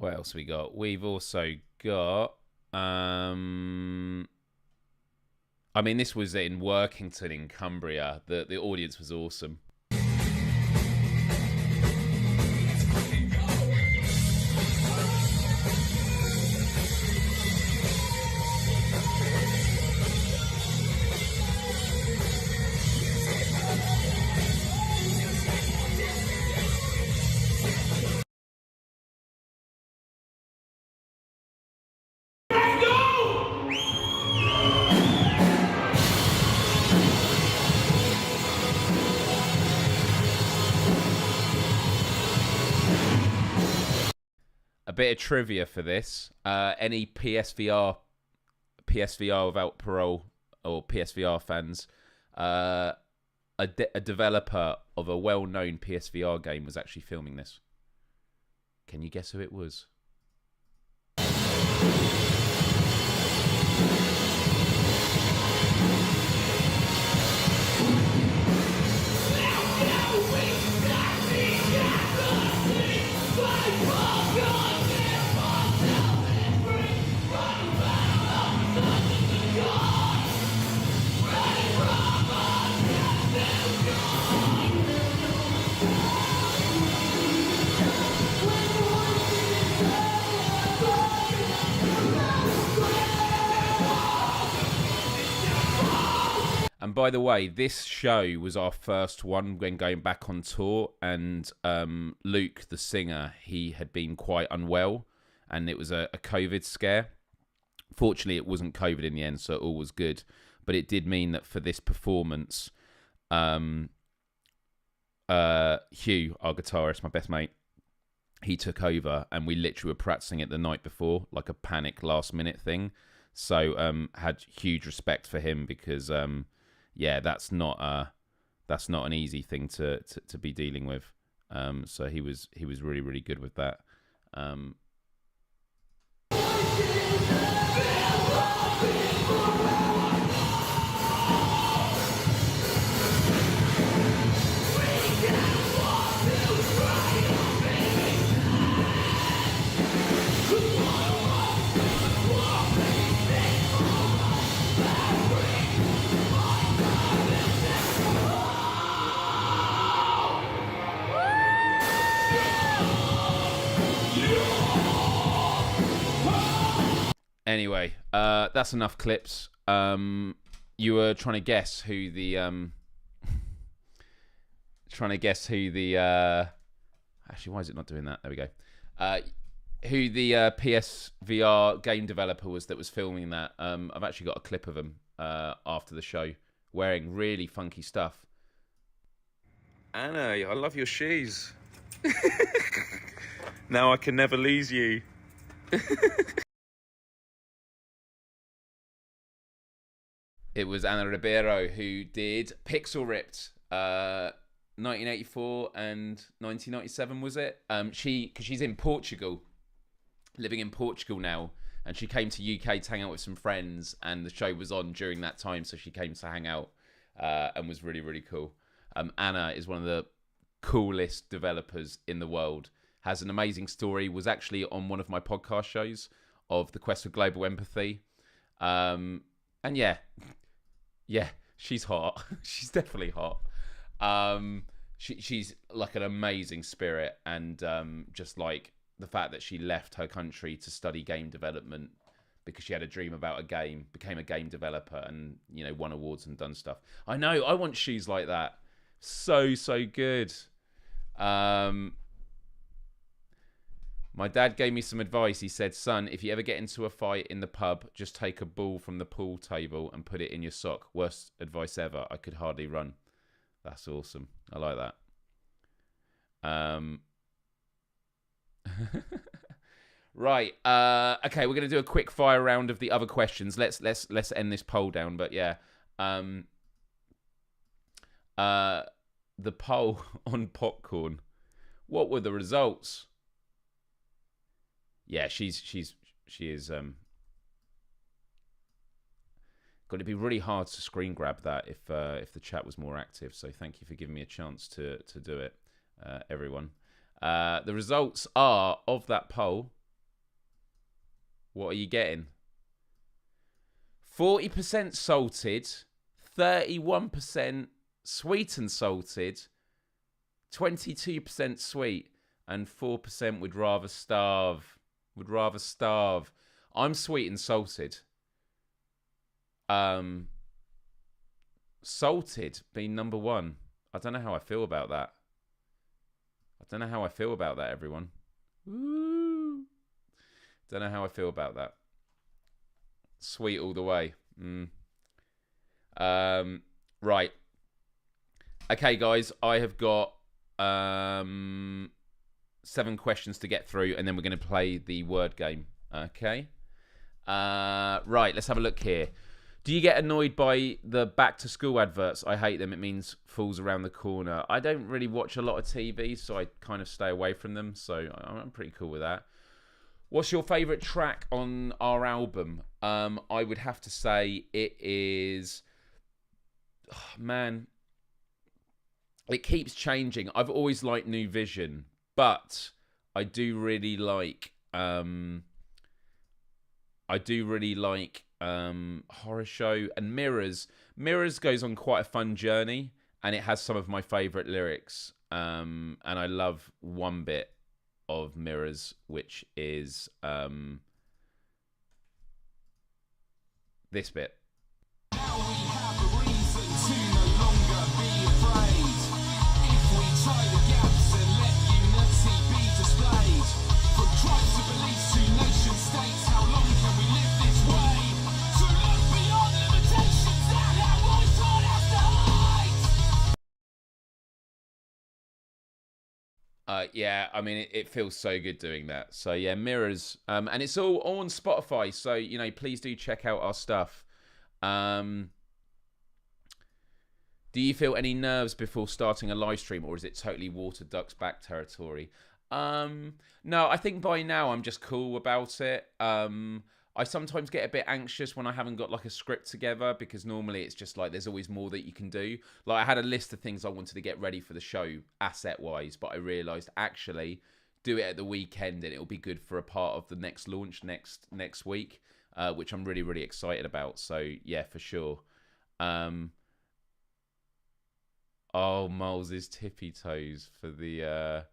What else we got? We've also got... I mean, this was in Workington in Cumbria. The audience was awesome. bit of trivia for this. Any PSVR without parole or PSVR fans, a developer of a well-known PSVR game was actually filming this. Can you guess who it was? And by the way, this show was our first one when going back on tour, and Luke, the singer, he had been quite unwell, and it was a COVID scare. Fortunately, it wasn't COVID in the end, so all was good. But it did mean that for this performance, Hugh, our guitarist, my best mate, he took over, and we literally were practicing it the night before, like a panic last-minute thing. So had huge respect for him because... yeah, that's not an easy thing to be dealing with. So he was really, really good with that. Anyway, that's enough clips. You were trying to guess who the actually, why is it not doing that? There we go. Who the PSVR game developer was that was filming that. I've actually got a clip of him after the show wearing really funky stuff. Anna, I love your shoes. Now I can never lose you. It was Ana Ribeiro who did Pixel Ripped, 1984 and 1997, was it? Because she's in Portugal, living in Portugal now, and she came to UK to hang out with some friends, and the show was on during that time, so she came to hang out and was really, really cool. Anna is one of the coolest developers in the world, has an amazing story, was actually on one of my podcast shows of The Quest for Global Empathy. And yeah, she's hot. She's definitely hot. She's like an amazing spirit, and just like the fact that she left her country to study game development because she had a dream about a game, became a game developer, and won awards and done stuff. I know, I want shoes like that. So good. My dad gave me some advice. He said, son, if you ever get into a fight in the pub, just take a ball from the pool table and put it in your sock. Worst advice ever. I could hardly run. That's awesome. I like that. Right. Okay, we're going to do a quick fire round of the other questions. Let's end this poll down. But yeah. The poll on popcorn. What were the results? Yeah, she is going to be really hard to screen grab that if the chat was more active. So thank you for giving me a chance to do it, everyone. The results are of that poll. What are you getting? 40% salted, 31% sweet and salted, 22% sweet, and 4% would rather starve. Would rather starve. I'm sweet and salted. Salted being number one. I don't know how I feel about that. Everyone. Woo. Don't know how I feel about that. Sweet all the way. Right. Okay, guys. I have got 7 questions to get through, and then we're going to play the word game. Okay. Right, let's have a look here. Do you get annoyed by the back to school adverts? I hate them. It means fall's around the corner. I don't really watch a lot of TV, so I kind of stay away from them. So I'm pretty cool with that. What's your favourite track on our album? I would have to say it is... Oh, man, it keeps changing. I've always liked New Vision, but I do really like... Horror Show and Mirrors. Mirrors goes on quite a fun journey, and it has some of my favourite lyrics. And I love one bit of Mirrors, which is this bit. Now we have a reason to no longer be afraid. If we try the gaps and let unity be displayed. From tribes to beliefs to nation states, how long can we live this way? To look beyond limitations and our voice taught us to hide. Yeah, I mean, it feels so good doing that. So yeah, Mirrors, and it's all on Spotify. So please do check out our stuff. Do you feel any nerves before starting a live stream, or is it totally water ducks back territory? No, I think by now I'm just cool about it. I sometimes get a bit anxious when I haven't got like a script together, because normally it's just like there's always more that you can do. Like I had a list of things I wanted to get ready for the show asset wise, but I realized actually do it at the weekend and it'll be good for a part of the next launch next week, which I'm really, really excited about. So yeah, for sure. Oh, Miles' tippy toes for the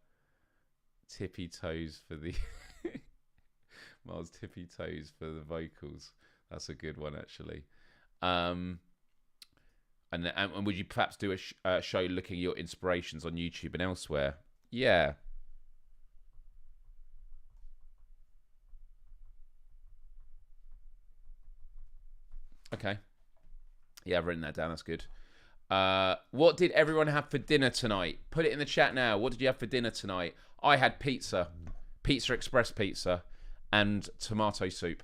Miles tippy toes for the vocals. That's a good one, actually. And would you perhaps do a show looking at your inspirations on YouTube and elsewhere? Yeah. Okay. Yeah, I've written that down. That's good. What did everyone have for dinner tonight? Put it in the chat now. What did you have for dinner tonight? I had pizza. Pizza Express pizza. And tomato soup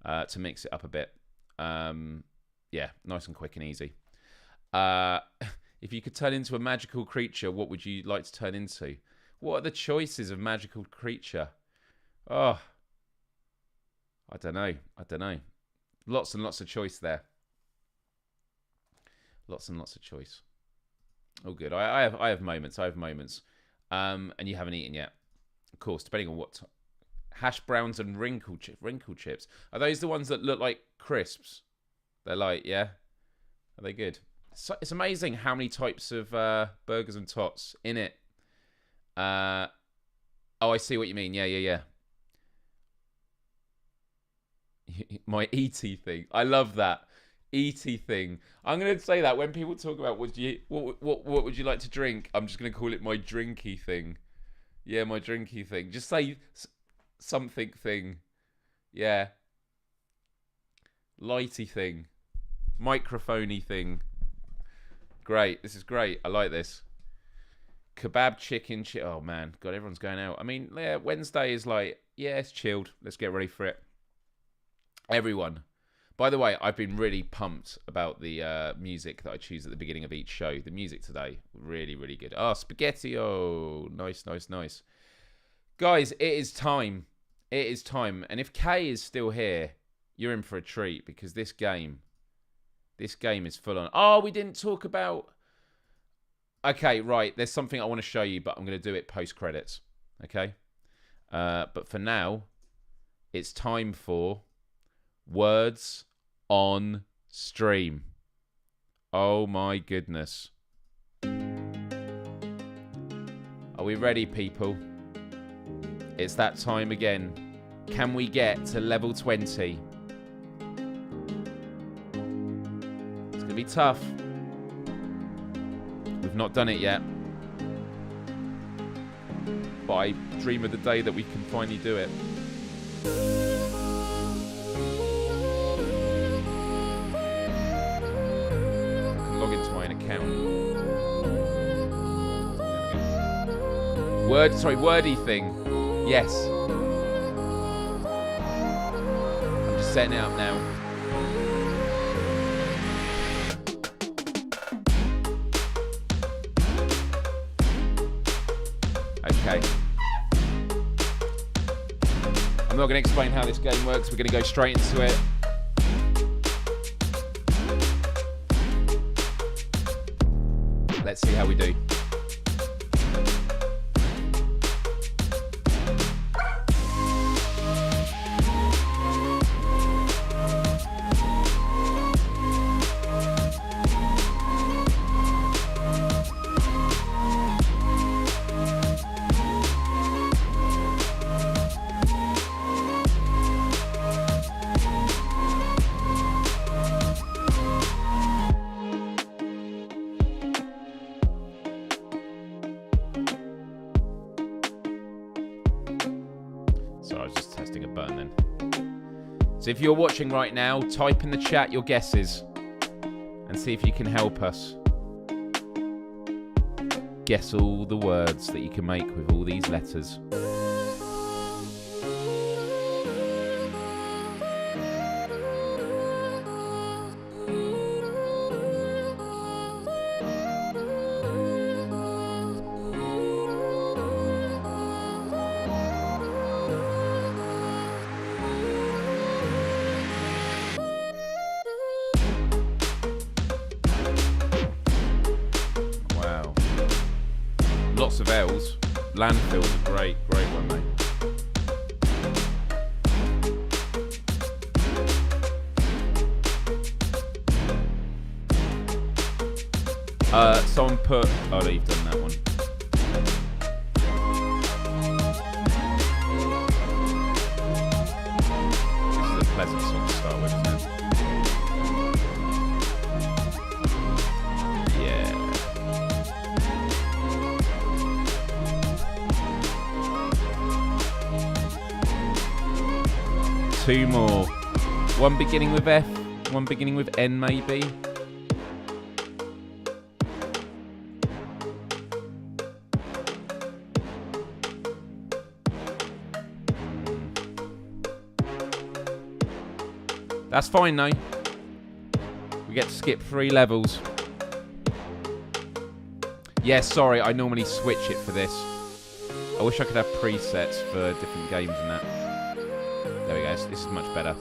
to mix it up a bit. Yeah, nice and quick and easy. If you could turn into a magical creature, what would you like to turn into? What are the choices of magical creature? Oh, I don't know. Lots and lots of choice there. Lots and lots of choice. Oh, good. I have moments. And you haven't eaten yet. Of course, depending on what... Hash browns and wrinkle chips. Are those the ones that look like crisps? They're like, yeah? Are they good? So, it's amazing how many types of burgers and tots in it. Oh, I see what you mean. Yeah. My ET thing. I love that. ET thing. I'm going to say that when people talk about what would you like to drink, I'm just going to call it my drinky thing. Yeah, my drinky thing. Just say... something thing. Yeah. Lighty thing. Microphony thing. Great. This is great. I like this. Kebab chicken. Oh, man. God, everyone's going out. I mean, yeah, Wednesday is like, yeah, it's chilled. Let's get ready for it. Everyone. By the way, I've been really pumped about the music that I choose at the beginning of each show. The music today, really, really good. Oh, spaghetti. Oh, nice. Guys, it is time. And if Kay is still here, you're in for a treat, because this game is full on. Oh, we didn't talk about... Okay, right. There's something I want to show you, but I'm going to do it post-credits. Okay? But for now, it's time for Words on Stream. Oh, my goodness. Are we ready, people? It's that time again. Can we get to level 20? It's going to be tough. We've not done it yet. But I dream of the day that we can finally do it. Log into my own account. Wordy thing. Yes. I'm just setting it up now. Okay. I'm not going to explain how this game works. We're going to go straight into it. Let's see how we do. So if you're watching right now, type in the chat your guesses and see if you can help us guess all the words that you can make with all these letters. Lots of L's. Landfill's a great one, mate. Someone put... Oh, no, you've done that one. This is a pleasant song to start with, isn't it? Yeah. Two more. One beginning with F, one beginning with N, maybe. That's fine, though. We get to skip 3 levels. Yeah, sorry, I normally switch it for this. I wish I could have presets for different games and that. There we go, this is much better.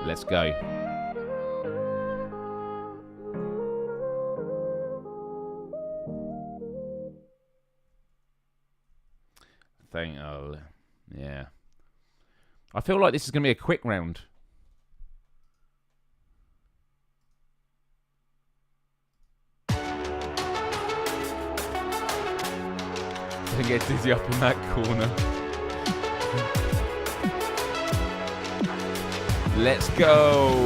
Let's go. Yeah. I feel like this is going to be a quick round. Don't get dizzy up in that corner. Let's go.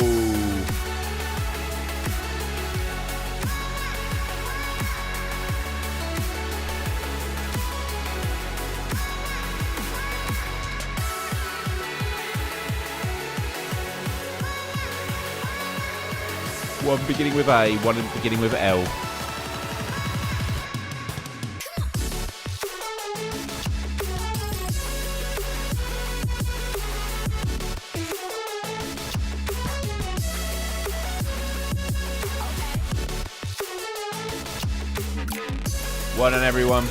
One beginning with A, one beginning with L. Well done, everyone.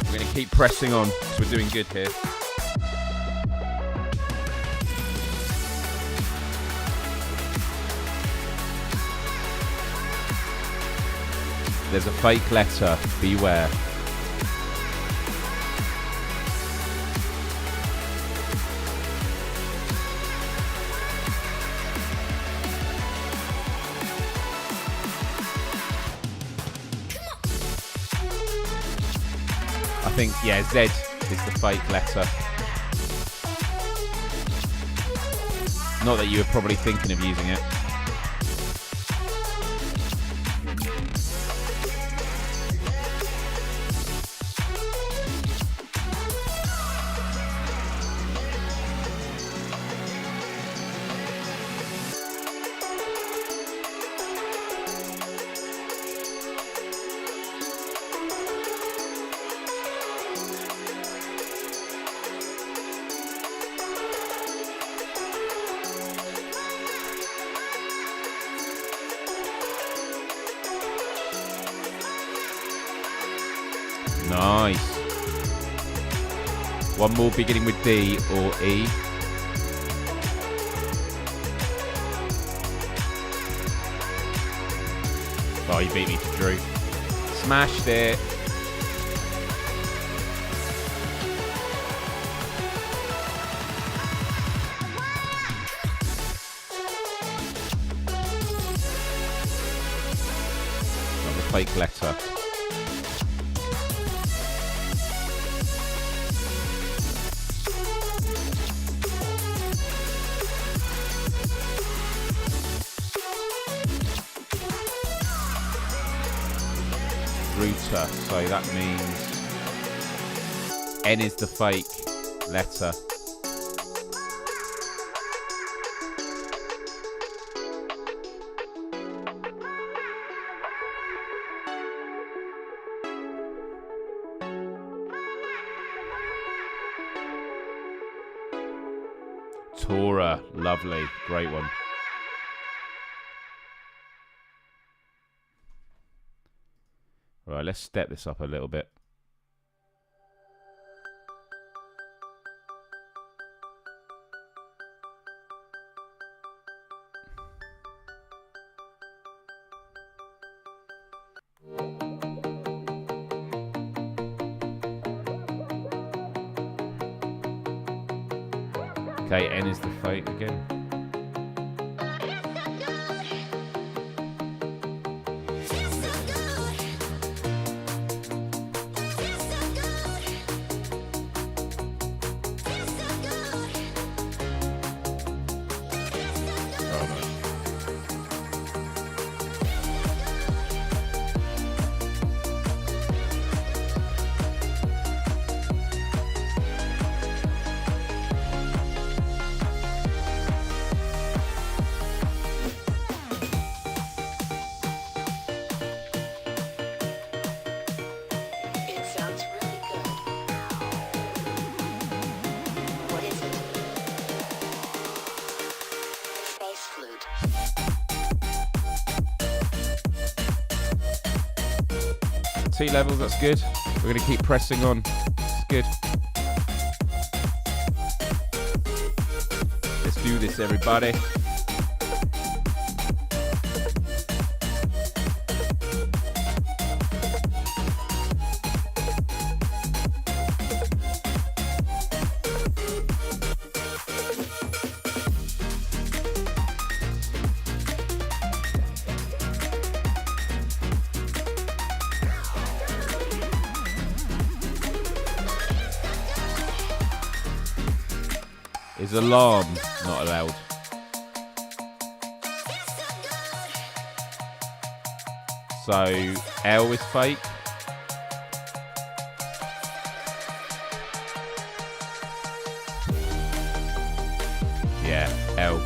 We're going to keep pressing on because we're doing good here. There's a fake letter. Beware. I think, yeah, Z is the fake letter. Not that you were probably thinking of using it. Nice. One more beginning with D or E. Oh, you beat me to Drew. Smashed it. Another fake letter. Router, so that means N is the fake letter. Torah, lovely, great one. Right, let's step this up a little bit. Okay, N is the fake again. T levels, that's good. We're going to keep pressing on. It's good. Let's do this, everybody. Is alarm not allowed? So L is fake. Yeah, L.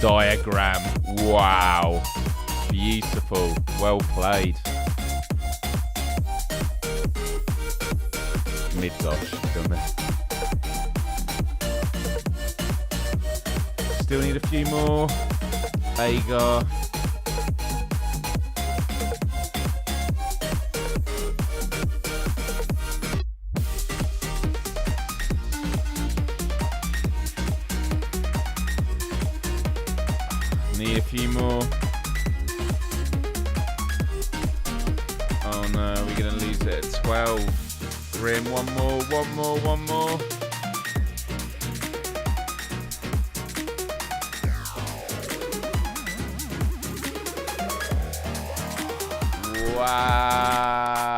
Diagram. Wow. Beautiful. Well played. Mid-dosh. Still need a few more. Agar. Need a few more. Oh no, we're going to lose it at 12. Grim, one more. Wow.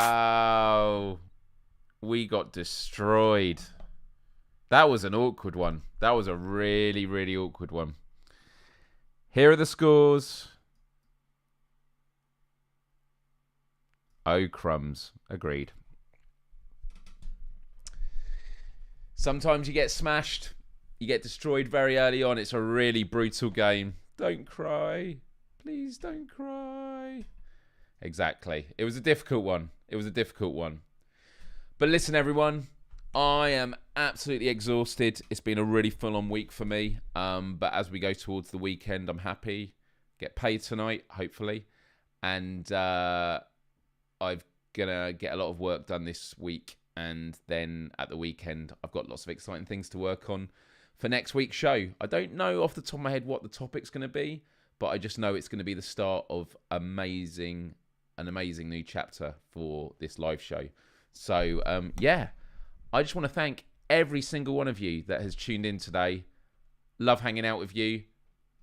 We got destroyed. That was an awkward one. That was a really, really awkward one. Here are the scores. Oh, crumbs. Agreed. Sometimes you get smashed, you get destroyed very early on. It's a really brutal game. Don't cry. Please don't cry. Exactly. It was a difficult one. But listen, everyone, I am absolutely exhausted. It's been a really full-on week for me. But as we go towards the weekend, I'm happy. Get paid tonight, hopefully. And I'm going to get a lot of work done this week. And then at the weekend, I've got lots of exciting things to work on for next week's show. I don't know off the top of my head what the topic's going to be, but I just know it's going to be the start of an amazing new chapter for this live show. So, yeah, I just want to thank every single one of you that has tuned in today. Love hanging out with you.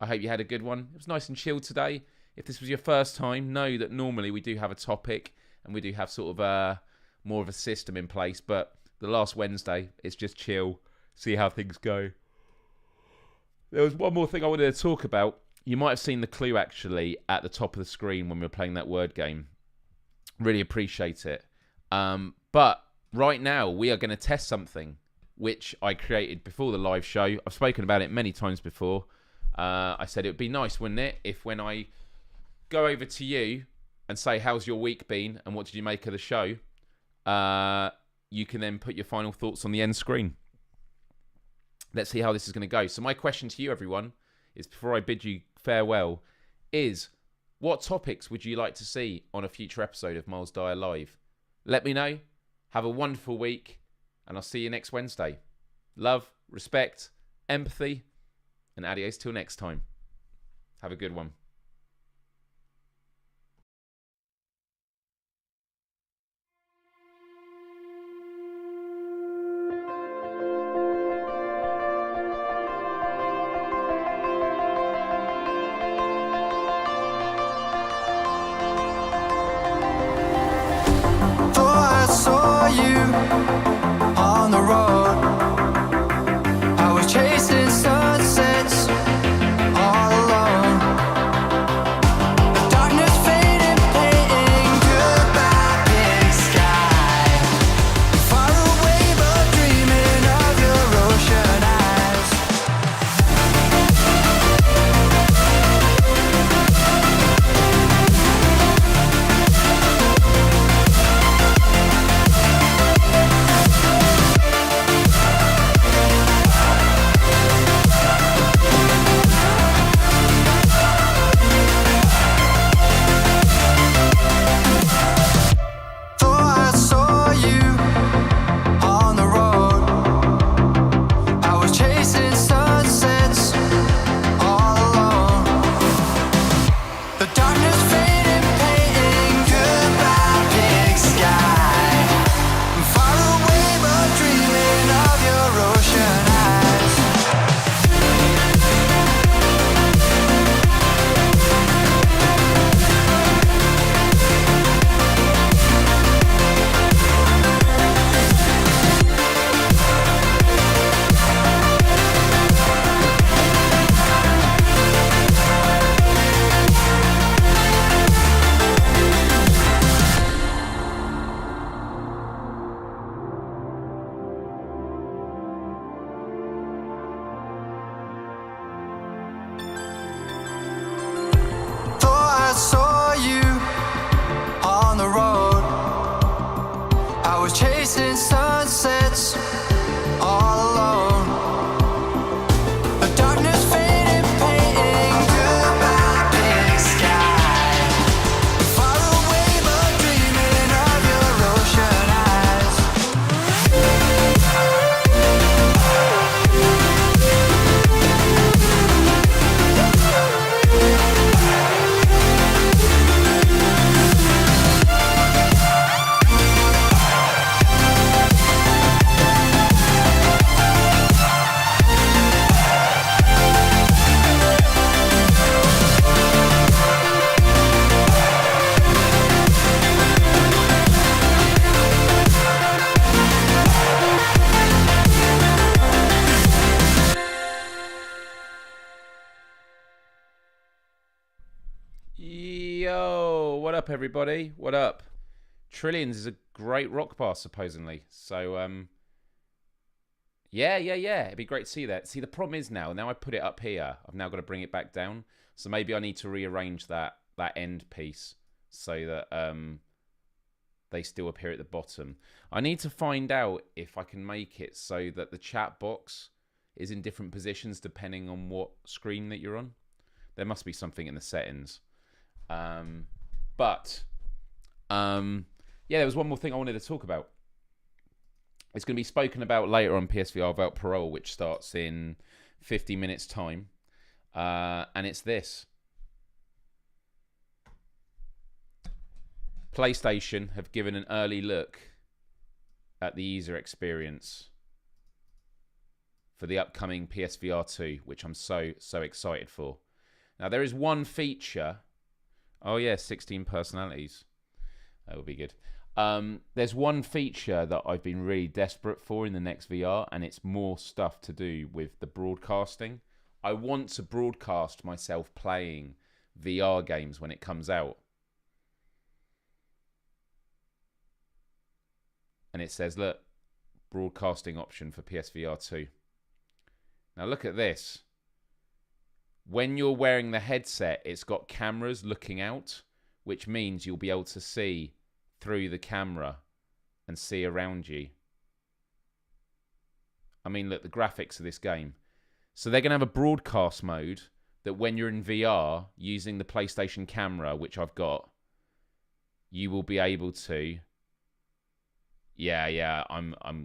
I hope you had a good one. It was nice and chilled today. If this was your first time, know that normally we do have a topic and we do have sort of more of a system in place, but the last Wednesday, it's just chill, see how things go. There was one more thing I wanted to talk about. You might have seen the clue, actually, at the top of the screen when we were playing that word game. Really appreciate it. But right now, we are going to test something which I created before the live show. I've spoken about it many times before. I said it would be nice, wouldn't it, if when I go over to you and say, how's your week been and what did you make of the show, you can then put your final thoughts on the end screen. Let's see how this is going to go. So my question to you, everyone, is before I bid you farewell, is what topics would you like to see on a future episode of Myles Dyer Live? Let me know. Have a wonderful week, and I'll see you next Wednesday. Love, respect, empathy, and adios till next time. Have a good one. Thought I saw you on the road. I was chasing sunsets all alone. The darkness faded, painting goodbye big sky. Far away but dreaming of your ocean eyes. Thought I saw you on the road. I was chasing sunsets all alone. The darkness faded, painting goodbye big sky. Far away but dreaming of your ocean eyes. Thought I saw you on the road. I was chasing sunsets all alone. The darkness faded, painting goodbye big sky. Far away but dreaming of your ocean eyes. Yo, what up, everybody? What up? Trillions is a great rock bar, supposedly. So, Yeah. It'd be great to see that. See, the problem is now I put it up here, I've now got to bring it back down. So maybe I need to rearrange that end piece so that they still appear at the bottom. I need to find out if I can make it so that the chat box is in different positions depending on what screen that you're on. There must be something in the settings. Yeah, there was one more thing I wanted to talk about. It's going to be spoken about later on PSVR without parole, which starts in 50 minutes time. And it's this. PlayStation have given an early look at the user experience for the upcoming PSVR 2, which I'm so excited for. Now, there is one feature. Oh, yeah, 16 personalities. That would be good. There's one feature that I've been really desperate for in the next VR, and it's more stuff to do with the broadcasting. I want to broadcast myself playing VR games when it comes out. And it says, look, broadcasting option for PSVR 2. Now look at this. When you're wearing the headset, it's got cameras looking out, which means you'll be able to see through the camera and see around you. I mean, look, the graphics of this game. So they're going to have a broadcast mode that when you're in VR using the PlayStation camera, which I've got, you will be able to. Yeah,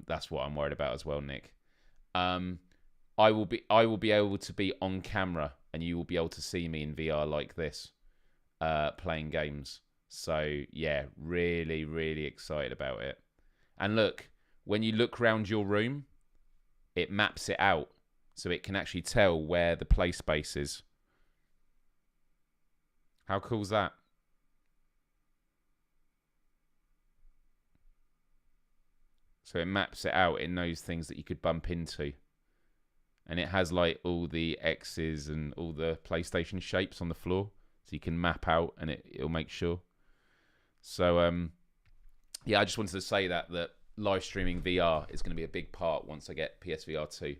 that's what I'm worried about as well, Nick. I will be able to be on camera and you will be able to see me in VR like this, playing games. So yeah, really excited about it. And look, when you look around your room, it maps it out so it can actually tell where the play space is. How cool is that? So it maps it out. It knows things that you could bump into. And it has like all the X's and all the PlayStation shapes on the floor. So you can map out and it'll make sure. So, yeah, I just wanted to say that live streaming VR is going to be a big part once I get PSVR 2.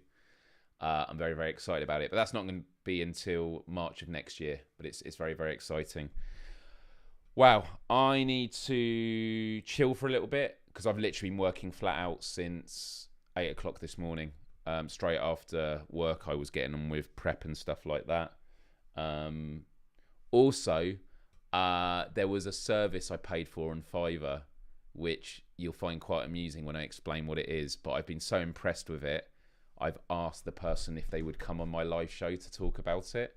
I'm very excited about it. But that's not going to be until March of next year. But it's very exciting. Wow, I need to chill for a little bit because I've literally been working flat out since 8 o'clock this morning. Straight after work, I was getting on with prep and stuff like that. Also, there was a service I paid for on Fiverr, which you'll find quite amusing when I explain what it is. But I've been so impressed with it, I've asked the person if they would come on my live show to talk about it.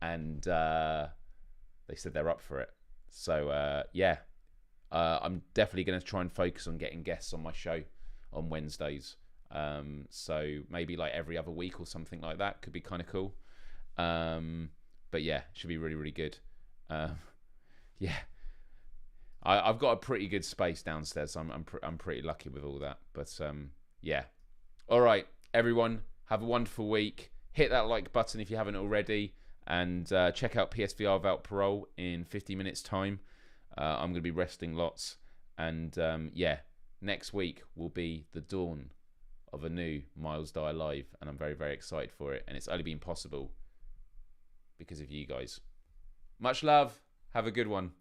And they said they're up for it. So, yeah, I'm definitely going to try and focus on getting guests on my show on Wednesdays. So maybe like every other week or something like that could be kind of cool. But yeah, should be really good. Yeah, I've got a pretty good space downstairs, so I'm pretty lucky with all that. But yeah, all right, everyone, have a wonderful week. Hit that like button if you haven't already, and check out PSVR without parole in 50 minutes time. I'm gonna be resting lots, and yeah, next week will be the dawn of a new Myles Dyer live, and I'm very excited for it. And it's only been possible because of you guys. Much love. Have a good one.